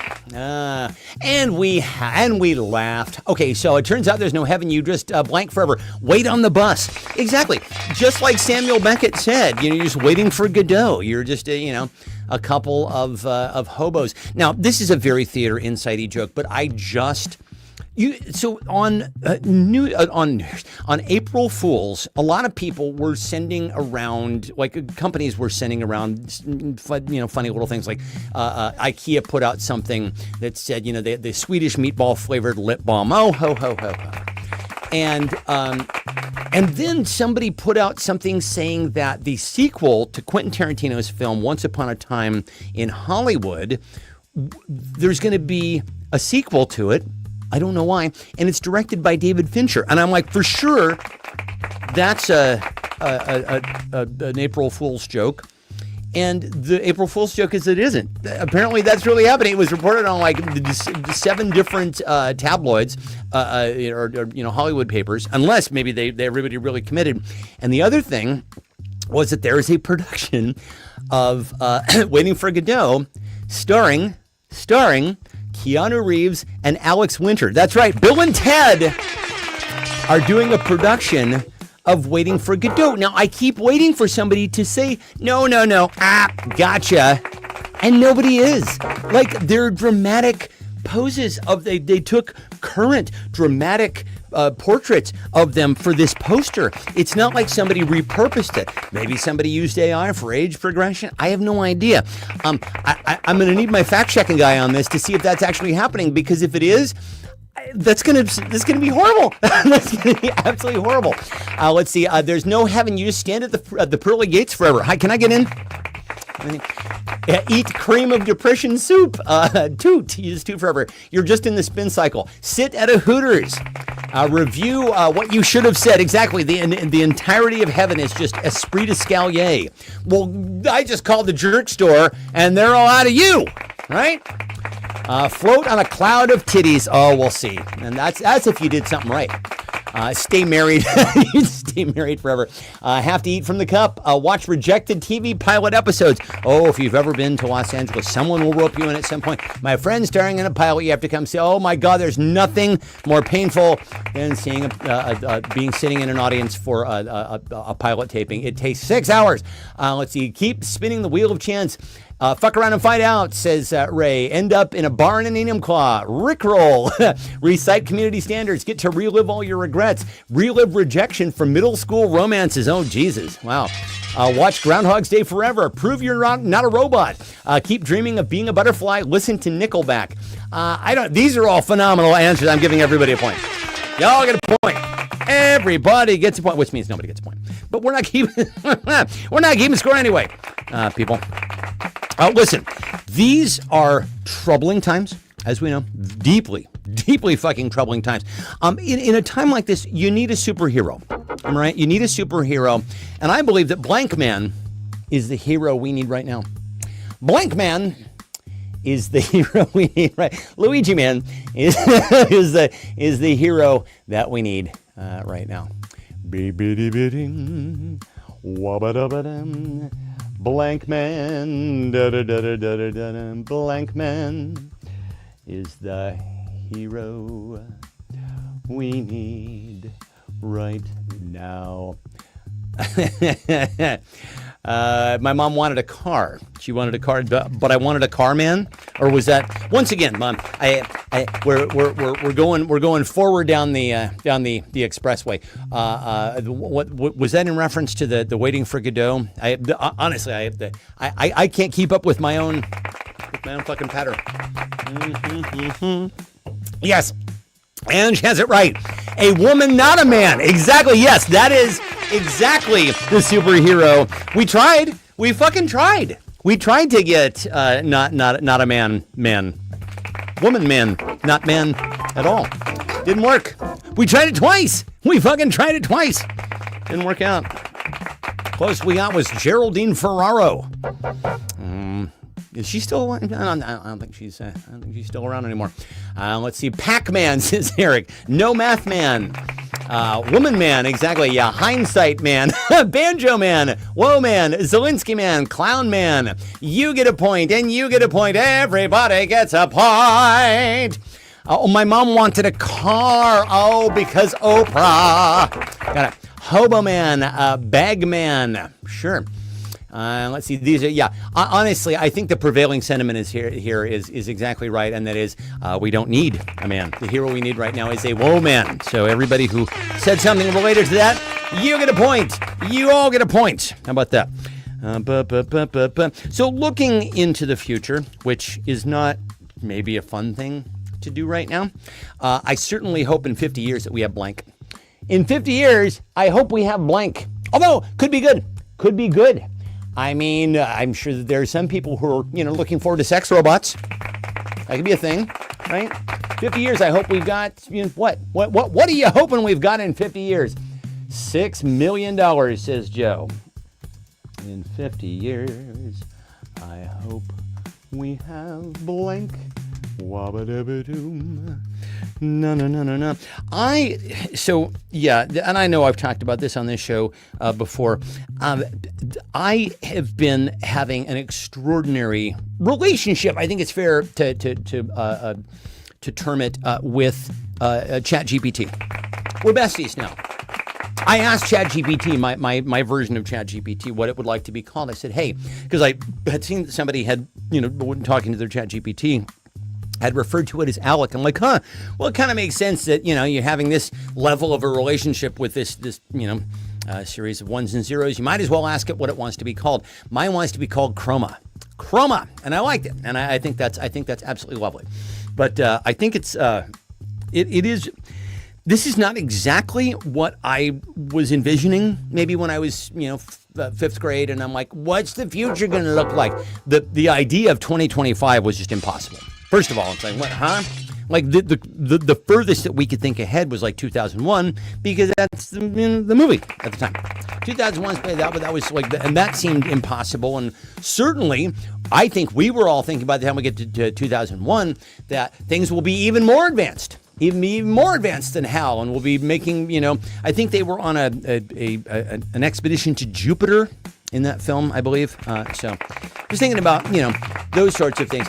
And we laughed. Okay, so it turns out there's no heaven. You just blank forever. Wait on the bus. Exactly. Just like Samuel Beckett said, you're just waiting for Godot. You're just, a couple of hobos. Now, this is a very theater insight-y joke, but I just... on April Fools, a lot of people were sending around, like companies were sending around, funny little things like IKEA put out something that said, the Swedish meatball flavored lip balm. Oh, ho, ho, ho, ho. And then somebody put out something saying that the sequel to Quentin Tarantino's film Once Upon a Time in Hollywood, there's going to be a sequel to it. I don't know why. And it's directed by David Fincher. And I'm like, for sure, that's an April Fool's joke. And the April Fool's joke is it isn't. Apparently, that's really happening. It was reported on like 7 different tabloids or Hollywood papers, unless maybe they everybody really committed. And the other thing was that there is a production of Waiting for Godot starring Keanu Reeves and Alex Winter. That's right. Bill and Ted are doing a production of Waiting for Godot. Now, I keep waiting for somebody to say, no, gotcha. And nobody is. Like, their dramatic poses of, they took current dramatic portraits of them for this poster. It's not like somebody repurposed it. Maybe somebody used AI for age progression. I have no idea. I'm going to need my fact-checking guy on this to see if that's actually happening, because if it is, that's gonna be horrible. That's gonna be absolutely horrible. Let's see. There's no heaven. You just stand at the pearly gates forever. Hi, can I get in? Eat cream of depression soup. Toot. You just toot forever. You're just in the spin cycle. Sit at a Hooters. Review what you should have said. Exactly. The entirety of heaven is just esprit d'escalier. Well, I just called the jerk store and they're all out of you, right? Float on a cloud of titties. Oh, we'll see. And that's if you did something right. Stay married. Stay married forever. Have to eat from the cup. Watch rejected TV pilot episodes. Oh, if you've ever been to Los Angeles, someone will rope you in at some point. My friend starring in a pilot, you have to come say, oh my God, there's nothing more painful than seeing being sitting in an audience for a pilot taping. It takes 6 hours. Let's see. Keep spinning the wheel of chance. Fuck around and find out, says Ray. End up in a bar in an Enumclaw. Rickroll. Recite community standards. Get to relive all your regrets. Relive rejection from middle school romances. Oh, Jesus. Wow. Watch Groundhog's Day forever. Prove you're not a robot. Keep dreaming of being a butterfly. Listen to Nickelback. These are all phenomenal answers. I'm giving everybody a point. Y'all get a point. Everybody gets a point, which means nobody gets a point. But we're not keeping score anyway, people. Listen, these are troubling times, as we know, deeply fucking troubling times. In a time like this, you need a superhero, all right? You need a superhero, and I believe that Blank Man is the hero we need right now. Blank Man is the hero we need, right? Luigi Man is the hero that we need right now. Blank Man, Blank Man is the hero we need right now. My mom wanted a car. She wanted a car, but I wanted a car, man. Or was that once again, Mom? We're going forward down the expressway. What was that in reference to the Waiting for Godot? Honestly, I can't keep up with my own with my own fucking patter. Yes. And she has it right. A woman, not a man. Exactly. Yes, that is exactly the superhero. We tried. We fucking tried. We tried to get not a man. Woman man. Not man at all. Didn't work. We tried it twice. We fucking tried it twice. Didn't work out. Closest we got was Geraldine Ferraro. Is she still? I don't think she's still around anymore. Let's see. Pac-Man, says Eric. No math man. Woman man, exactly. Yeah. Hindsight man. Banjo man. Whoa man. Zelensky man. Clown man. You get a point, and you get a point. Everybody gets a point. Oh, my mom wanted a car. Oh, because Oprah. Got it. Hobo man. Bag man. Sure. Let's see. These are, honestly, I think the prevailing sentiment is here is exactly right, and that is we don't need a man. The hero we need right now is a woman. So everybody who said something related to that, you get a point. You all get a point. How about that? So looking into the future, which is not maybe a fun thing to do right now, I certainly hope in 50 years that we have blank. In 50 years, I hope we have blank. Although, could be good. Could be good. I mean, I'm sure that there are some people who are, looking forward to sex robots. That could be a thing, right? 50 years, I hope we've got, what are you hoping we've got in 50 years? $6 million, says Joe. In 50 years, I hope we have blank. Wabba-dabba-doom. No. And I know I've talked about this on this show before. I have been having an extraordinary relationship. I think it's fair to term it with ChatGPT. We're besties now. I asked ChatGPT, my version of ChatGPT, what it would like to be called. I said, hey, because I had seen that somebody had, talking to their ChatGPT, had referred to it as Alec. I'm like, well, it kind of makes sense that, you're having this level of a relationship with this series of ones and zeros. You might as well ask it what it wants to be called. Mine wants to be called Chroma. And I liked it. And I think that's absolutely lovely. But I think it is. This is not exactly what I was envisioning maybe when I was, fifth grade. And I'm like, what's the future going to look like? The idea of 2025 was just impossible. First of all, it's like, what, huh? Like the furthest that we could think ahead was like 2001, because that's the movie at the time. 2001, that was like, and that seemed impossible. And certainly, I think we were all thinking by the time we get to 2001 that things will be even more advanced. Even more advanced than HAL, and we'll be making, I think they were on an expedition to Jupiter in that film, I believe. So just thinking about, those sorts of things.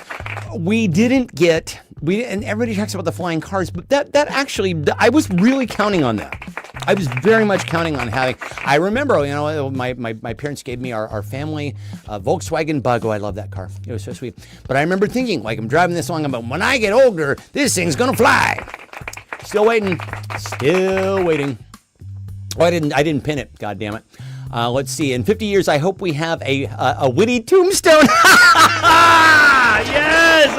We didn't get, and everybody talks about the flying cars, but that actually, I was really counting on that. I was very much counting on having, I remember, my parents gave me our family Volkswagen Bug. Oh, I love that car. It was so sweet. But I remember thinking, like, I'm driving this along, but when I get older, this thing's going to fly. Still waiting. Oh, I didn't pin it. God damn it. Let's see. In 50 years, I hope we have a witty tombstone. Yes.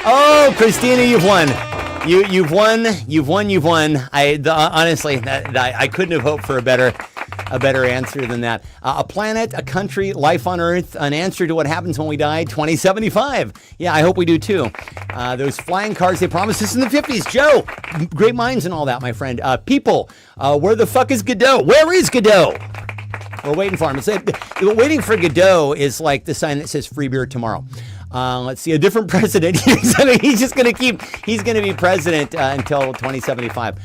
Oh, Christina, you've won. You've won. Honestly, I couldn't have hoped for a better answer than that. A planet, a country, life on Earth, an answer to what happens when we die, 2075. Yeah, I hope we do too. Those flying cars they promised us in the 50s. Joe, great minds and all that, my friend. People, where the fuck is Godot? Where is Godot? We're waiting for him. Waiting for Godot is like the sign that says free beer tomorrow. Let's see, a different president. He's going to be president until 2075.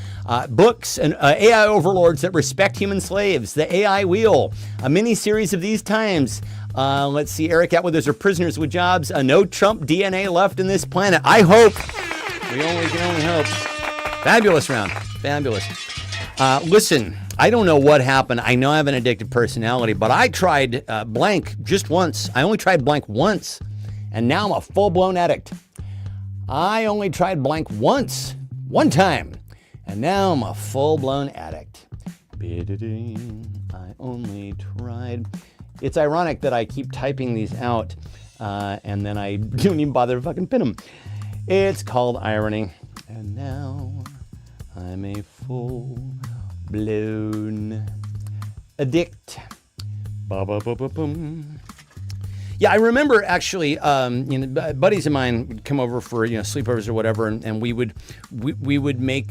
Books and AI overlords that respect human slaves. The AI wheel. A mini series of these times. Let's see, Eric Atwithers are prisoners with jobs. No Trump DNA left in this planet. I hope. We can only hope. Fabulous round. Fabulous. Listen, I don't know what happened. I know I have an addictive personality, but I tried blank just once. I only tried blank once. And now I'm a full-blown addict. I only tried blank once, one time, and now I'm a full-blown addict. I only tried. It's ironic that I keep typing these out and then I don't even bother to fucking pin them. It's called irony. And now I'm a full-blown addict. Ba-ba-ba-ba-boom. Yeah, I remember actually, buddies of mine would come over for sleepovers or whatever, and we would make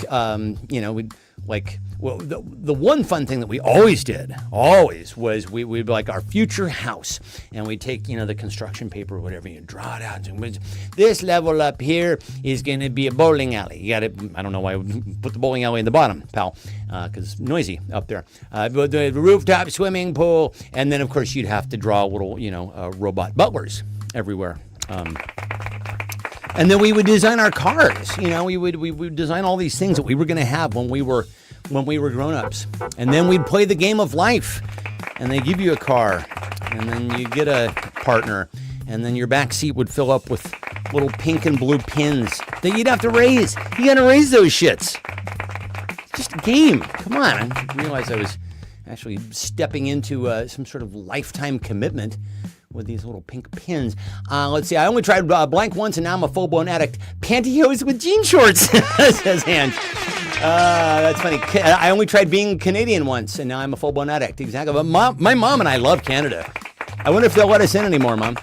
the one fun thing that we always did was we'd be like our future house, and we'd take the construction paper or whatever, you draw it out, and this level up here is going to be a bowling alley. You got to, I don't know why I would put the bowling alley in the bottom, pal, because it's noisy up there. But the rooftop swimming pool, and then of course you'd have to draw little robot butlers everywhere. And then we would design our cars. We would design all these things that we were going to have when we were grown-ups. And then we'd play the game of life. And they give you a car. And then you get a partner. And then your back seat would fill up with little pink and blue pins that you'd have to raise. You got to raise those shits. Just a game. Come on. I didn't realize I was actually stepping into some sort of lifetime commitment with these little pink pins. Let's see. I only tried blank once, and now I'm a full-blown addict. Pantyhose with jean shorts, says Ange. That's funny. I only tried being Canadian once, and now I'm a full-blown addict. Exactly. But my mom and I love Canada. I wonder if they'll let us in anymore, Mom.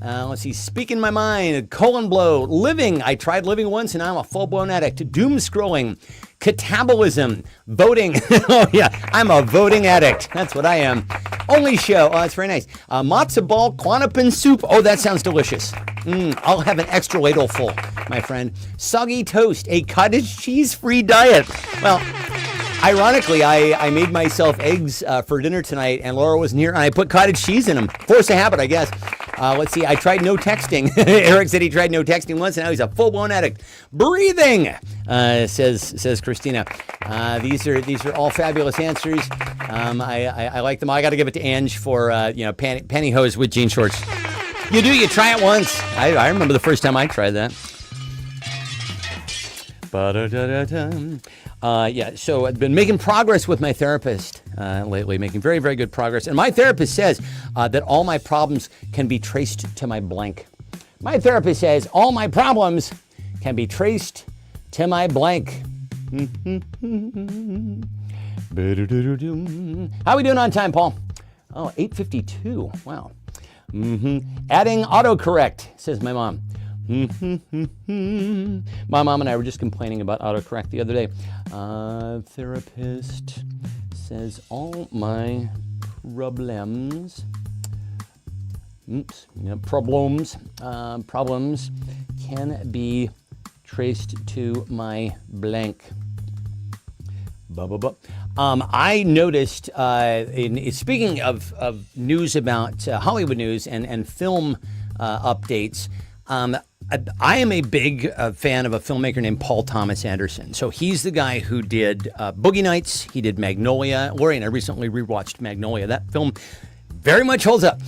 Let's see. Speaking my mind. Colon blow. Living. I tried living once, and now I'm a full-blown addict. Doom scrolling. Catabolism. Voting. Oh, yeah. I'm a voting addict. That's what I am. Only show. Oh, that's very nice. Matzo ball, Klonopin soup. Oh, that sounds delicious. I'll have an extra ladle full, my friend. Soggy toast, a cottage cheese-free diet. Well, ironically, I made myself eggs for dinner tonight, and Laura was near, and I put cottage cheese in them. Force of habit, I guess. Let's see. I tried no texting. Eric said he tried no texting once, and now he's a full-blown addict. Breathing, says Christina. These are all fabulous answers. I like them. I got to give it to Ange for pantyhose with jean shorts. You try it once. I remember the first time I tried that. So I've been making progress with my therapist lately, making very, very good progress. And my therapist says that all my problems can be traced to my blank. My therapist says all my problems can be traced to my blank. How we doing on time, Paul? Oh, 8:52. Wow. Adding autocorrect, says my mom. My mom and I were just complaining about autocorrect the other day. Therapist says all my problems can be traced to my blank. I noticed, speaking of news about Hollywood news and film updates, I am a big fan of a filmmaker named Paul Thomas Anderson. So he's the guy who did Boogie Nights. He did Magnolia. Lori and I recently rewatched Magnolia. That film very much holds up.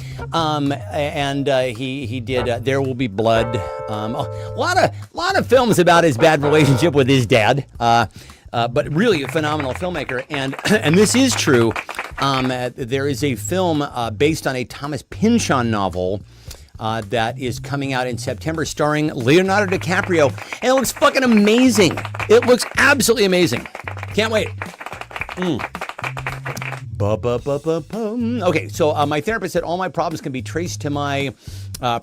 He did There Will Be Blood. A lot of films about his bad relationship with his dad. But really a phenomenal filmmaker. And this is true. There is a film based on a Thomas Pynchon novel that is coming out in September starring Leonardo DiCaprio. And it looks fucking amazing. It looks absolutely amazing. Can't wait. Okay, so my therapist said all my problems can be traced to my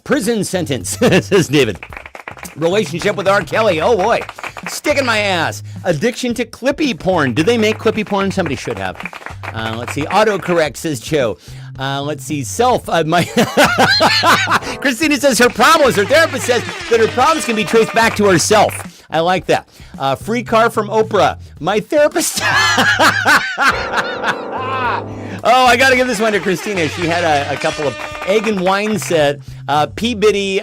prison sentence, says David. Relationship with R. Kelly. Oh boy. Stick in my ass. Addiction to Clippy porn. Do they make Clippy porn? Somebody should have. Let's see. Autocorrect, says Joe. Let's see. Christina says her therapist says that her problems can be traced back to herself. I like that. Free car from Oprah. My therapist. Oh, I got to give this one to Christina. She had a couple of egg and wine set, P. Diddy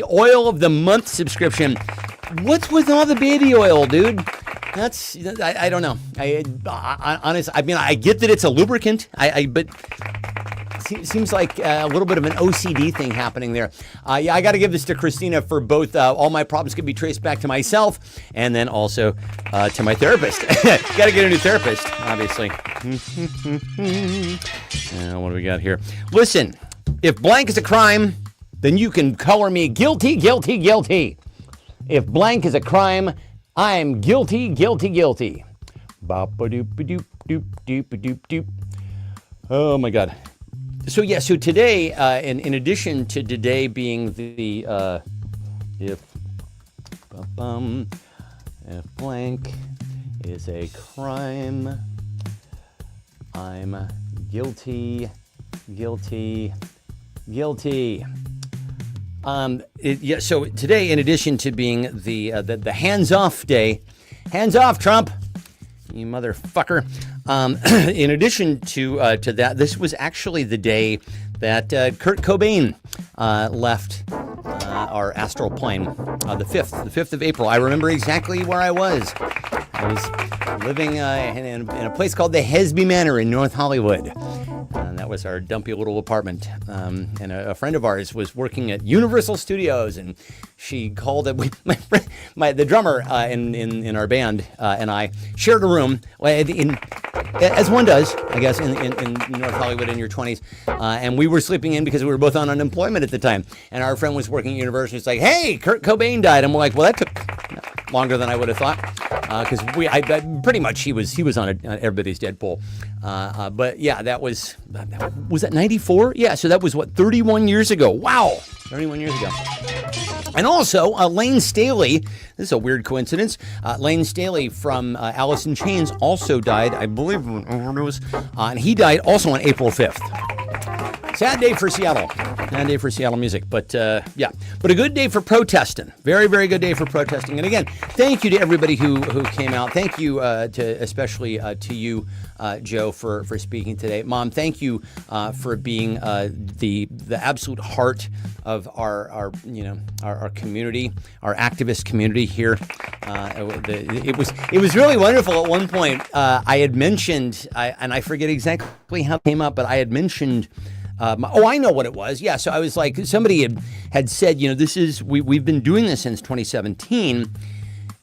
oil of the month subscription. What's with all the baby oil, dude? I don't know. Honestly, I mean, I get that it's a lubricant, but it seems like a little bit of an OCD thing happening there. Yeah, I got to give this to Christina for both. All my problems can be traced back to myself, and then also to my therapist. Got to get a new therapist, obviously. What do we got here? Listen, If blank is a crime, then you can color me guilty, guilty, guilty. If blank is a crime, I'm guilty, guilty, guilty. Ba-ba-doop-a-doop-doop-doop-a-doop-doop. Oh my God. So yeah, so today, in addition to today being the if blank is a crime, I'm guilty, guilty, guilty. So today, in addition to being the hands-off day, hands off, Trump, you motherfucker. In addition to that, this was actually the day that Kurt Cobain left our astral plane, the 5th of April. I remember exactly where I was. I was living in a place called the Hesby Manor in North Hollywood. That was our dumpy little apartment. And a friend of ours was working at Universal Studios, and she called it. The drummer in our band and I shared a room, as one does, I guess, in North Hollywood in your 20s. And we were sleeping in because we were both on unemployment at the time. And our friend was working at Universal. It's like, hey, Kurt Cobain died. And we're like, well, that took longer than I would have thought, because pretty much he was on everybody's dead pool. But yeah, that was that 94? Yeah, so that was 31 years ago. Wow, 31 years ago. And also, Lane Staley, this is a weird coincidence, Lane Staley from Alice in Chains also died, I believe, of an overdose, and he died also on April 5th. Sad day for Seattle. Sad day for Seattle music. But yeah, but a good day for protesting. Very, very good day for protesting. And again, thank you to everybody who came out. Thank you especially to you, Joe, for speaking today. Mom, thank you for being the absolute heart of our community, our activist community here. It was really wonderful. At one point, I had mentioned, and I forget exactly how it came up, but I had mentioned. I know what it was. Yeah, so I was like, somebody had said, we've been doing this since 2017.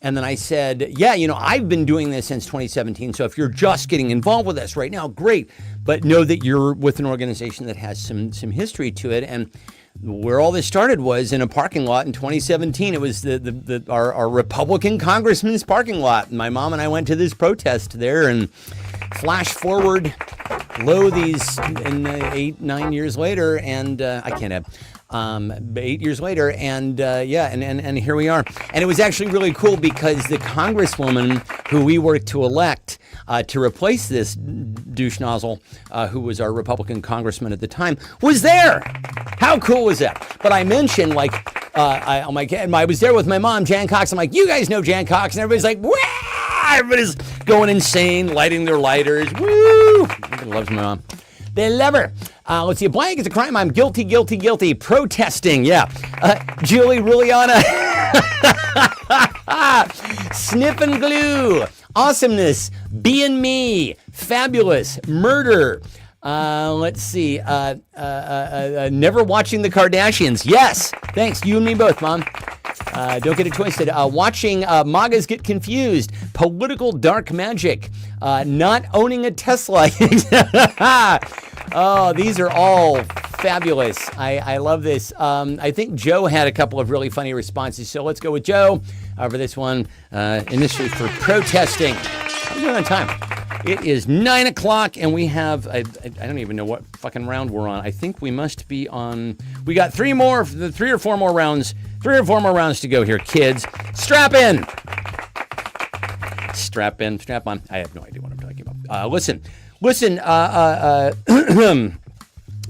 And then I said, yeah, I've been doing this since 2017. So if you're just getting involved with us right now, great. But know that you're with an organization that has some history to it. And where all this started was in a parking lot in 2017. It was our Republican congressman's parking lot. My mom and I went to this protest there, and flash forward, these 8-9 years later, and I can't have 8 years later, and and here we are. And it was actually really cool because the congresswoman who we worked to elect to replace this douche nozzle, who was our Republican congressman at the time, was there. How cool was that? But I mentioned, I was there with my mom, Jan Cox. I'm like, you guys know Jan Cox, and everybody's like, wah! Everybody's going insane, lighting their lighters. Woo! Everybody loves my mom. They love her. Let's see. A blank is a crime. I'm guilty, guilty, guilty. Protesting. Yeah. Julie Ruliana. Snip and glue. Awesomeness. Being me. Fabulous. Murder. Let's see. Never watching the Kardashians. Yes. Thanks. You and me both, Mom. Don't get it twisted. Watching MAGAs get confused. Political dark magic. Not owning a Tesla. Oh, these are all fabulous. I love this. I think Joe had a couple of really funny responses, so let's go with Joe for this one. Initially for protesting. I'm doing on time. It is 9 o'clock, and we have, I don't even know what fucking round we're on. I think we must be on, we got three or four more rounds to go here, kids. Strap in. Strap in, strap on. I have no idea what I'm talking about. Listen,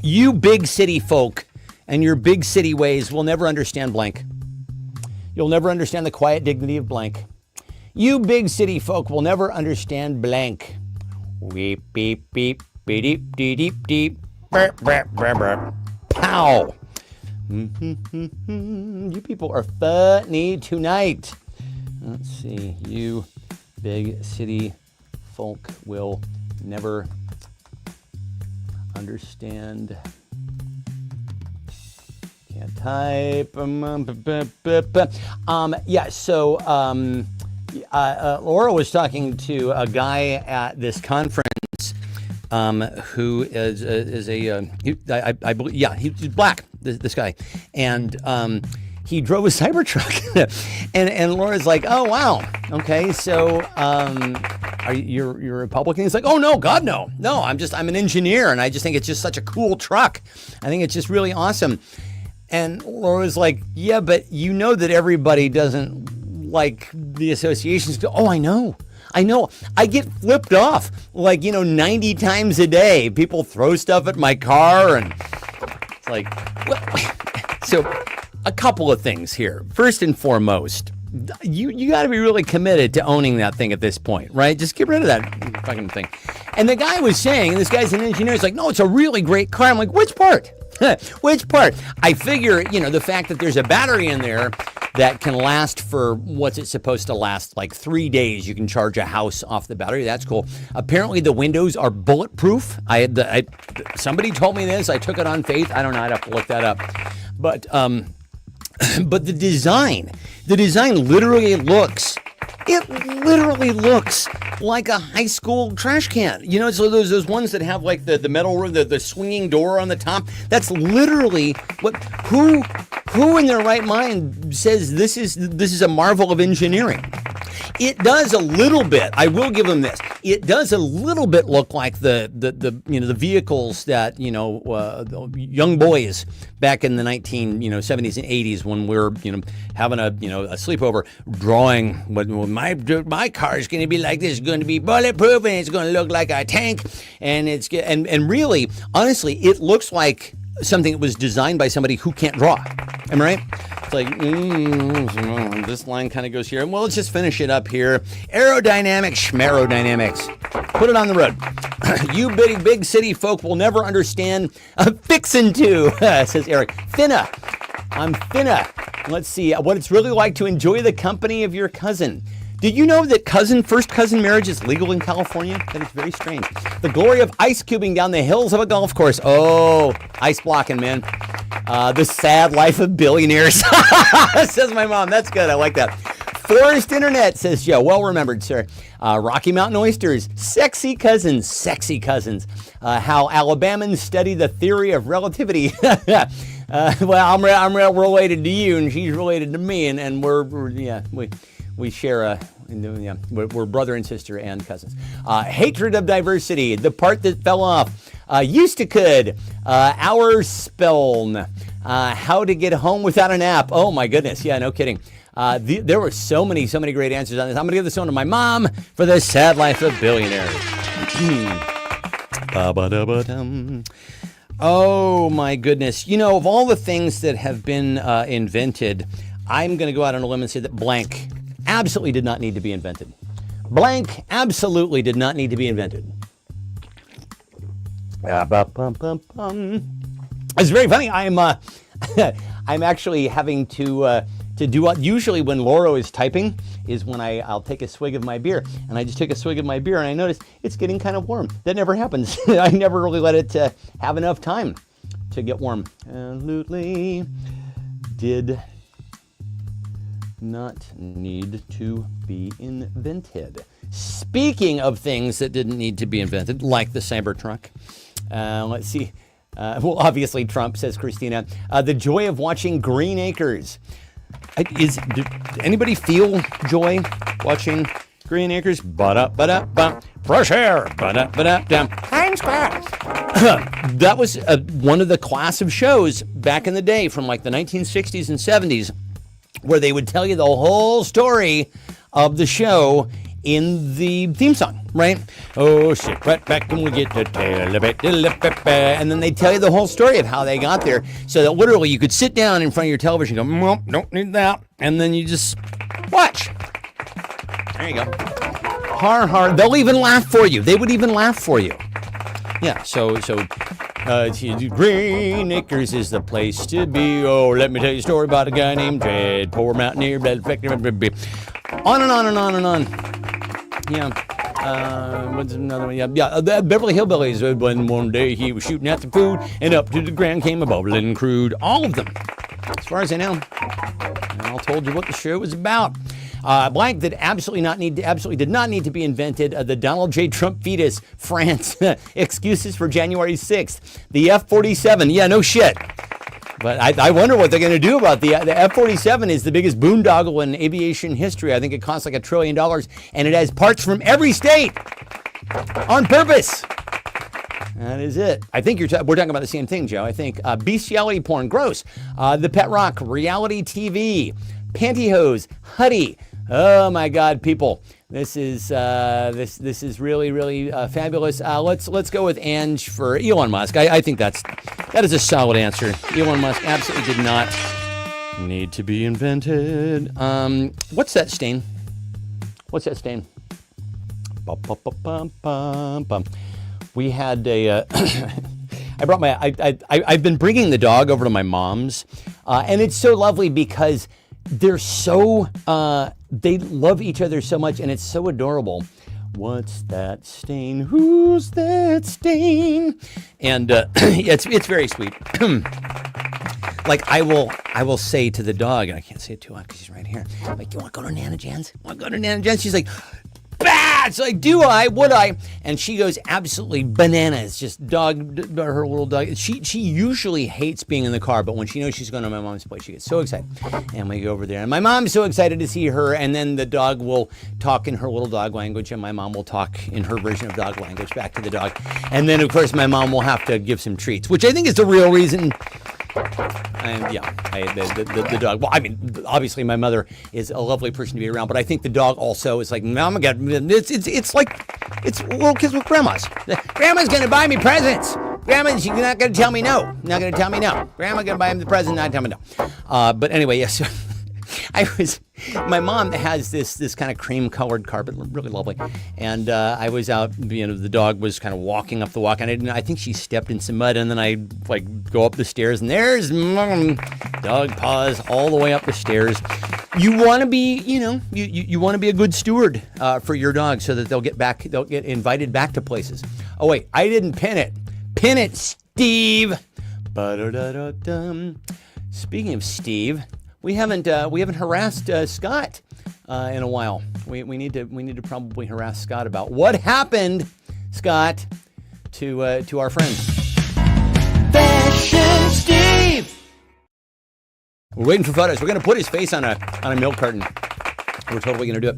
you big city folk and your big city ways will never understand blank. You'll never understand the quiet dignity of blank. You big city folk will never understand blank. Weep, beep, beep, beep, deep, deep, deep, deep. Burp, burp, burp, burp. Pow. You people are funny tonight. Let's see. You big city folk will never understand. Can't type. Yeah, so Laura was talking to a guy at this conference who is I believe, yeah, he's black. This guy, and he drove a Cybertruck, and Laura's like, oh wow, okay, so you're a Republican? He's like, oh no, God no, I'm an engineer, and I just think it's just such a cool truck. I think it's just really awesome. And Laura's like, yeah, but you know that everybody doesn't like the associations. Oh, I know. I get flipped off 90 times a day. People throw stuff at my car, and it's like, well, so a couple of things here. First and foremost, you got to be really committed to owning that thing at this point, right? Just get rid of that fucking thing. And the guy was saying, and this guy's an engineer, he's like, no, it's a really great car. I'm like, which part? Which part? I figure, the fact that there's a battery in there that can last for, what's it supposed to last, like 3 days. You can charge a house off the battery. That's cool. Apparently the windows are bulletproof. Somebody told me this. I took it on faith. I don't know. I'd have to look that up. But the design literally looks like a high school trash can. So those ones that have like the metal, the swinging door on the top. That's literally who in their right mind says this is a marvel of engineering. It does a little bit. I will give them this. It does a little bit look like the vehicles that young boys back in the 1970s and 80s when we're having a sleepover drawing what my car is going to be like this. It's going to be bulletproof and it's going to look like a tank, and and really honestly it looks like something that was designed by somebody who can't draw. Am I right? It's like, this line kind of goes here. Well, let's just finish it up here. Aerodynamics, schmerodynamics. Put it on the road. You big city folk will never understand fixin' to, says Eric. Finna. I'm finna. Let's see what it's really like to enjoy the company of your cousin. Did you know that first cousin marriage is legal in California? That is very strange. The glory of ice cubing down the hills of a golf course. Oh, ice blocking, man. The sad life of billionaires, says my mom. That's good. I like that. Forest Internet, says Joe. Well remembered, sir. Rocky Mountain oysters. Sexy cousins. How Alabamans study the theory of relativity. Well, I'm related to you, and she's related to me, and we share we're brother and sister and cousins. Hatred of diversity, the part that fell off. Used to could. Our speln. How to get home without an app. Oh my goodness. Yeah, no kidding. There were so many great answers on this. I'm going to give this one to my mom for the sad life of billionaires. Oh my goodness. Of all the things that have been invented, I'm going to go out on a limb and say that blank absolutely did not need to be invented. Blank absolutely did not need to be invented. It's very funny. I'm actually having to do what usually when Laura is typing is when I'll take a swig of my beer, and I just took a swig of my beer and I noticed it's getting kind of warm. That never happens. I never really let it have enough time to get warm. Absolutely did not need to be invented. Speaking of things that didn't need to be invented, like the Cybertruck, let's see. Well, obviously Trump, says Christina. The joy of watching Green Acres. Did anybody feel joy watching Green Acres? Ba-da-ba-da-ba. Fresh air. Ba-da-ba-da-da. Times Square. That was one of the class of shows back in the day from like the 1960s and 70s where they would tell you the whole story of the show in the theme song, right? Oh, sit right back and we get the tail of it. And then they tell you the whole story of how they got there. So that literally you could sit down in front of your television and go, nope, don't need that. And then you just watch. There you go. Har. They'll even laugh for you. They would even laugh for you. Yeah, so Green Acres is the place to be. Oh, let me tell you a story about a guy named Jed, poor mountaineer. On and on and on and on. Yeah. What's another one? Yeah. The Beverly Hillbillies. When one day he was shooting at the food, and up to the ground came a bubbling crude. All of them, as far as I know. I all told you what the show was about. Blank that absolutely did not need to be invented. The Donald J. Trump fetus, France. Excuses for January 6th. The F-47. Yeah, no shit. But I wonder what they're going to do about the F-47 is the biggest boondoggle in aviation history. I think it costs like $1 trillion, and it has parts from every state on purpose. That is it. I think we're talking about the same thing, Joe. I think bestiality porn, gross. The Pet Rock, reality TV, pantyhose, Huddy. Oh my God, people. This is really, really fabulous. Let's go with Ange for Elon Musk. I think that is a solid answer. Elon Musk absolutely did not need to be invented. What's that stain? What's that stain? Bum, bum, bum, bum, bum, bum. We had a. I've been bringing the dog over to my mom's, and it's so lovely because they're so. They love each other so much, and it's so adorable. What's that stain? Who's that stain? And it's very sweet. Like I will say to the dog, and I can't say it too loud because he's right here. Like, you want to go to Nana Jan's? Want to go to Nana Jan's? She's like, bah! It's like, do I? Would I? And she goes absolutely bananas. Just her little dog. She usually hates being in the car, but when she knows she's going to my mom's place, she gets so excited. And we go over there, and my mom's so excited to see her. And then the dog will talk in her little dog language, and my mom will talk in her version of dog language back to the dog. And then, of course, my mom will have to give some treats, which I think is the real reason. And yeah, the dog. Well, I mean, obviously my mother is a lovely person to be around, but I think the dog also is like, oh my God, it's like it's little kids with grandmas. Grandma's gonna buy me presents. Grandma's not gonna tell me no. Not gonna tell me no. Grandma gonna buy him the present, not tell me no. But anyway, yes. My mom has this kind of cream colored carpet, really lovely. And I was out, the dog was kind of walking up the walk, and I think she stepped in some mud, and then I go up the stairs, and there's mom, dog paws all the way up the stairs. You want to be, you want to be a good steward for your dog so that they'll get invited back to places. Oh wait, I didn't pin it. Pin it, Steve. Speaking of Steve, we haven't harassed Scott in a while. We need to probably harass Scott about what happened, Scott, to our friend Fashion Steve. We're waiting for photos. We're gonna put his face on a milk carton. We're totally gonna do it.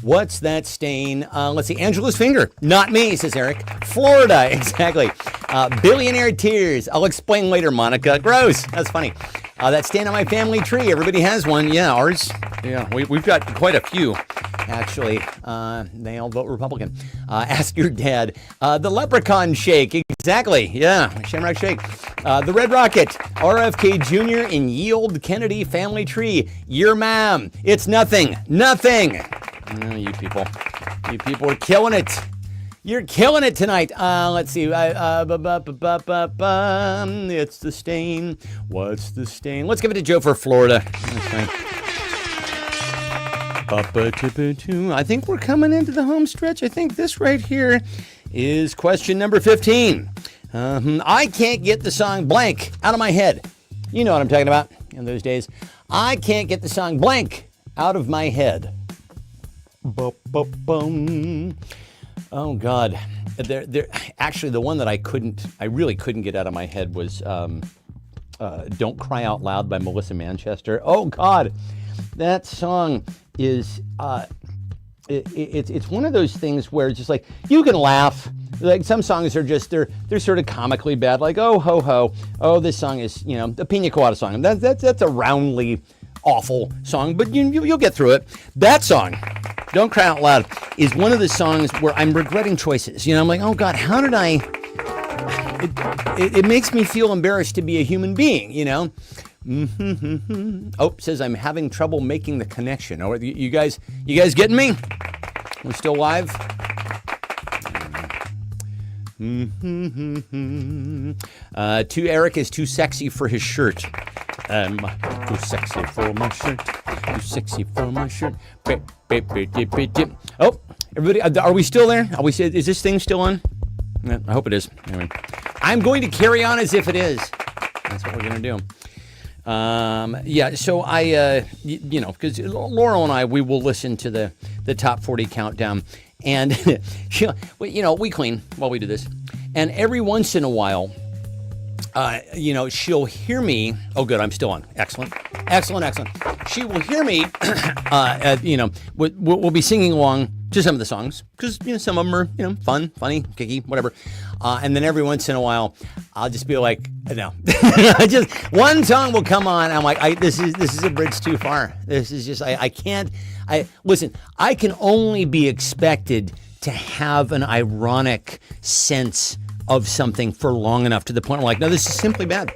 What's that stain? Let's see. Angela's finger. Not me, says Eric. Florida, exactly. Billionaire tears. I'll explain later, Monica. Gross. That's funny. That stain on my family tree. Everybody has one. Yeah, ours. Yeah, we've got quite a few, actually. They all vote Republican. Ask your dad. The leprechaun shake. Exactly. Yeah, Shamrock Shake. The Red Rocket. RFK Jr. in Yield Kennedy family tree. Your mom. It's nothing. Nothing. Oh, you people are killing it. You're killing it tonight. Let's see. It's the stain. What's the stain? Let's give it to Joe for Florida. Okay. I think we're coming into the home stretch. I think this right here is question number 15. I can't get the song Blank out of my head. You know what I'm talking about in those days. I can't get the song Blank out of my head. Oh God, there. Actually, the one that I really couldn't get out of my head was "Don't Cry Out Loud" by Melissa Manchester. Oh God, that song is it's one of those things where it's just like you can laugh. Like some songs are just they're sort of comically bad. Like oh ho ho, oh this song is the Pina Colada song. That's a roundly awful song, but you'll get through it. That song, Don't Cry Out Loud, is one of the songs where I'm regretting choices. I'm like, oh God, how did I? It makes me feel embarrassed to be a human being. Oh, says I'm having trouble making the connection. Oh, you guys getting me? We're still live. Too Eric is too sexy for his shirt. Too sexy for my shirt. Too sexy for my shirt. Oh, everybody, are we still there? Is this thing still on? Yeah, I hope it is. Anyway, I'm going to carry on as if it is. That's what we're going to do. Yeah, so you know, because Laurel and I, we will listen to the top 40 countdown, and you know, we clean while we do this, and every once in a while, you know, she'll hear me. Oh, good, I'm still on. Excellent. She will hear me. You know, we'll be singing along to some of the songs because, you know, some of them are, you know, fun, funny, kicky, whatever. And then every once in a while, I'll just be like, no, just one song will come on. I'm like, this is a bridge too far. This is just, I can't. Listen. I can only be expected to have an ironic sense of something for long enough to the point where I'm like, no, this is simply bad.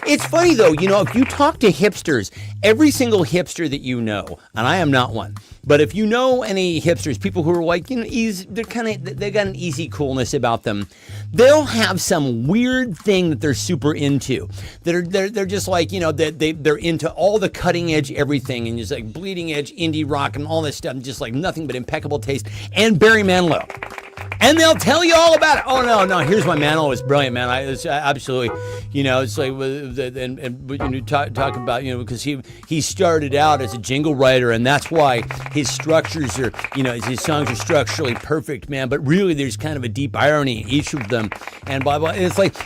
It's funny though, you know, if you talk to hipsters, every single hipster that you know, and I am not one, but if you know any hipsters, people who are like, you know, they got an easy coolness about them. They'll have some weird thing that they're super into. They're just like, you know, they're into all the cutting edge everything and just like bleeding edge indie rock and all this stuff, and just like nothing but impeccable taste. And Barry Manilow. And they'll tell you all about it. Oh no! Here's my Manilow. It's brilliant, man. It's absolutely, you know, it's like, and you talk about, you know, because he started out as a jingle writer, and that's why his structures are, you know, his songs are structurally perfect, man. But really, there's kind of a deep irony in each of them, and blah blah. And it's like,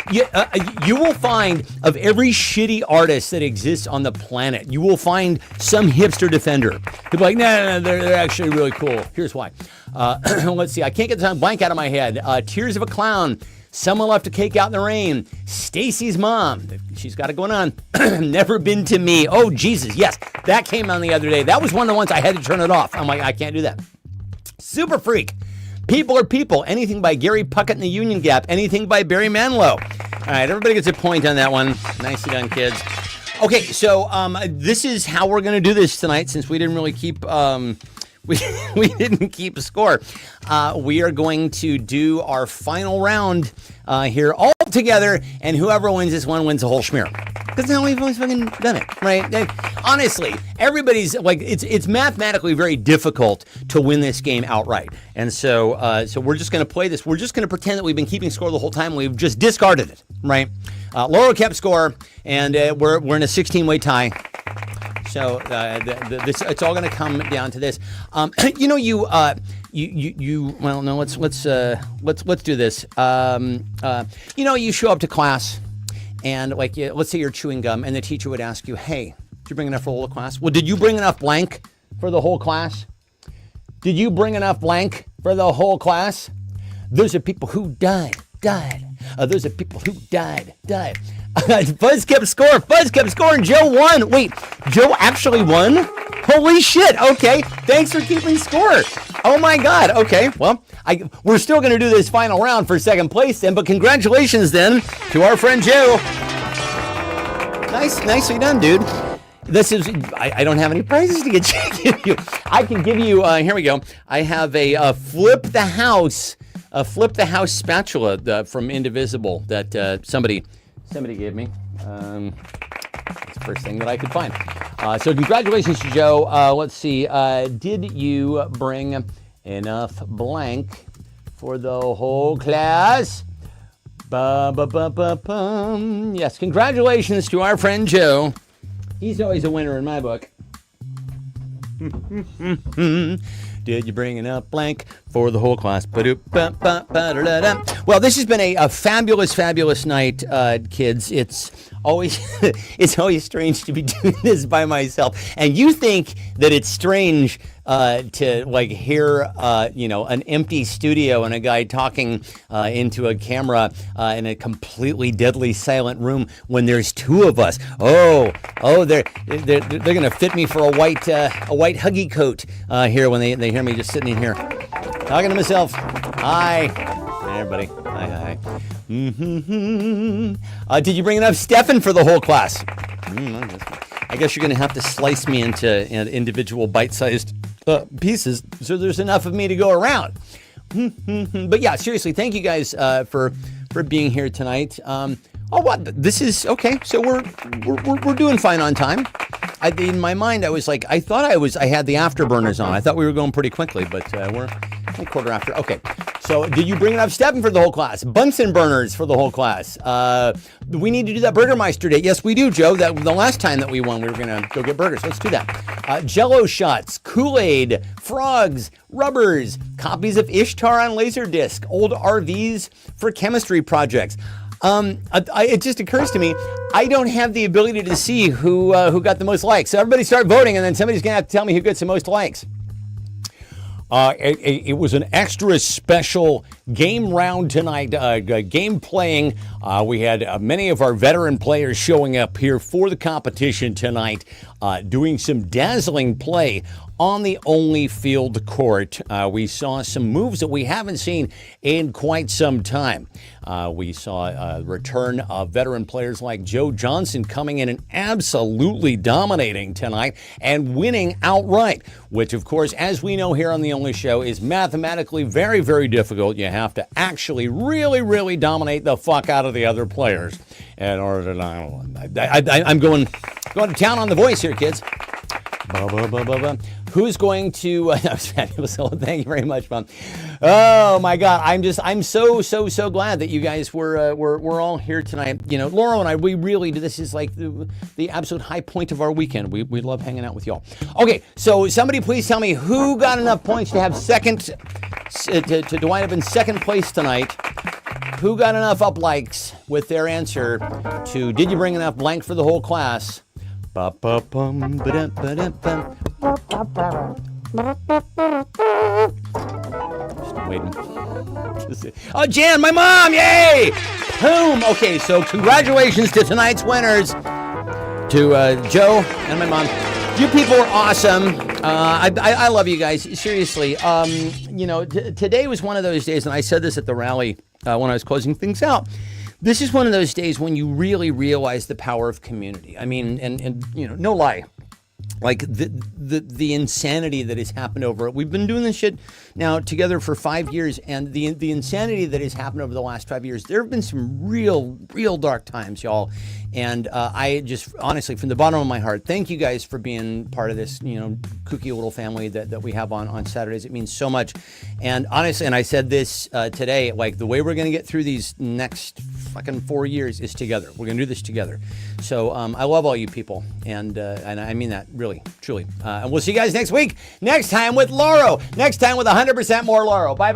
you will find of every shitty artist that exists on the planet, you will find some hipster defender who'll be like, no, they're actually really cool. Here's why. Let's see. I can't get the song blank out of my head. Tears of a Clown. Someone Left a Cake Out in the Rain. Stacy's Mom. She's got it going on. Never Been to Me. Oh, Jesus. Yes. That came on the other day. That was one of the ones I had to turn it off. I'm like, I can't do that. Super Freak. People Are People. Anything by Gary Puckett and the Union Gap. Anything by Barry Manilow. All right. Everybody gets a point on that one. Nicely done, kids. Okay. So this is how we're going to do this tonight, since we didn't really keep... We didn't keep a score. We are going to do our final round here all together, and whoever wins this one wins the whole schmear. Because now we've always fucking done it, right? Honestly, everybody's like, it's mathematically very difficult to win this game outright. And so we're just going to play this. We're just going to pretend that we've been keeping score the whole time. We've just discarded it, right? Laura kept score, and we're in a 16-way tie. So it's all going to come down to this. You know, well, no, let's do this. You know, you show up to class, and like, let's say you're chewing gum, and the teacher would ask you, "Hey, did you bring enough for the whole class?" Well, did you bring enough blank for the whole class? Did you bring enough blank for the whole class? Those are people who died. Those are people who died. Fuzz kept score. And Joe won. Wait, Joe actually won? Holy shit. Okay. Thanks for keeping score. Oh my God. Okay. Well, we're still going to do this final round for second place then, but congratulations then to our friend Joe. Nicely done, dude. This is, I don't have any prizes to give you. I can give you, here we go. I have a Flip the House spatula from Indivisible that somebody gave me. That's the first thing that I could find. So congratulations to Joe. Let's see. Did you bring enough blank for the whole class? Yes, congratulations to our friend Joe. He's always a winner in my book. Did you bring enough blank for the whole class? Well, this has been a fabulous night, kids. It's always strange to be doing this by myself. And you think that it's strange to like hear you know, an empty studio and a guy talking into a camera in a completely deadly silent room when there's two of us. Oh, they're gonna fit me for a white huggy coat here when they hear me just sitting in here talking to myself. Hi, everybody. Hi. Did you bring enough Stefan for the whole class? I guess you're gonna have to slice me into individual bite-sized pieces, so there's enough of me to go around. But yeah, seriously, thank you guys for being here tonight. This is okay. So we're doing fine on time. In my mind, I was like, I thought I had the afterburners on. I thought we were going pretty quickly, but quarter after. Okay. So did you bring enough Steppen for the whole class? Bunsen burners for the whole class. We need to do that Burgermeister date. Yes, we do, Joe. That the last time that we won, we were going to go get burgers. Let's do that. Jello shots, Kool-Aid, frogs, rubbers, copies of Ishtar on Laserdisc, old RVs for chemistry projects. It just occurs to me, I don't have the ability to see who got the most likes. So everybody start voting, and then somebody's going to have to tell me who gets the most likes. It was an extra special game round tonight, game playing. We had many of our veteran players showing up here for the competition tonight, doing some dazzling play on the only field court. We saw some moves that we haven't seen in quite some time. We saw a return of veteran players like Joe Johnson coming in and absolutely dominating tonight and winning outright, which, of course, as we know here on The Only Show, is mathematically very, very difficult. You have to actually really, really dominate the fuck out of the other players in order to. I'm going to town on the voice here, kids. Who's going to? That was fabulous. Thank you very much, Mom. Oh my God, I'm so glad that you guys were all here tonight. You know, Laura and I, we really, this is like the absolute high point of our weekend. We love hanging out with y'all. Okay, so somebody please tell me who got enough points to have second to wind up in second place tonight. Who got enough up likes with their answer to did you bring enough blank for the whole class? Just waiting. Oh, Jan, my mom! Yay! Boom! Okay, so congratulations to tonight's winners, to Joe and my mom. You people are awesome. I love you guys. Seriously. You know, today was one of those days, and I said this at the rally when I was closing things out. This is one of those days when you really realize the power of community. I mean, and you know, no lie. Like the insanity that has happened over it. We've been doing this shit now together for 5 years, and the insanity that has happened over the last 5 years. There have been some real dark times, y'all. And I just honestly, from the bottom of my heart, thank you guys for being part of this, you know, kooky little family that we have on Saturdays. It means so much. And honestly, and I said this today, like the way we're going to get through these next fucking 4 years is together. We're going to do this together. So I love all you people, and I mean that really, truly. And we'll see you guys next week. Next time with Lauro. Next time with 100% more Lauro. Bye.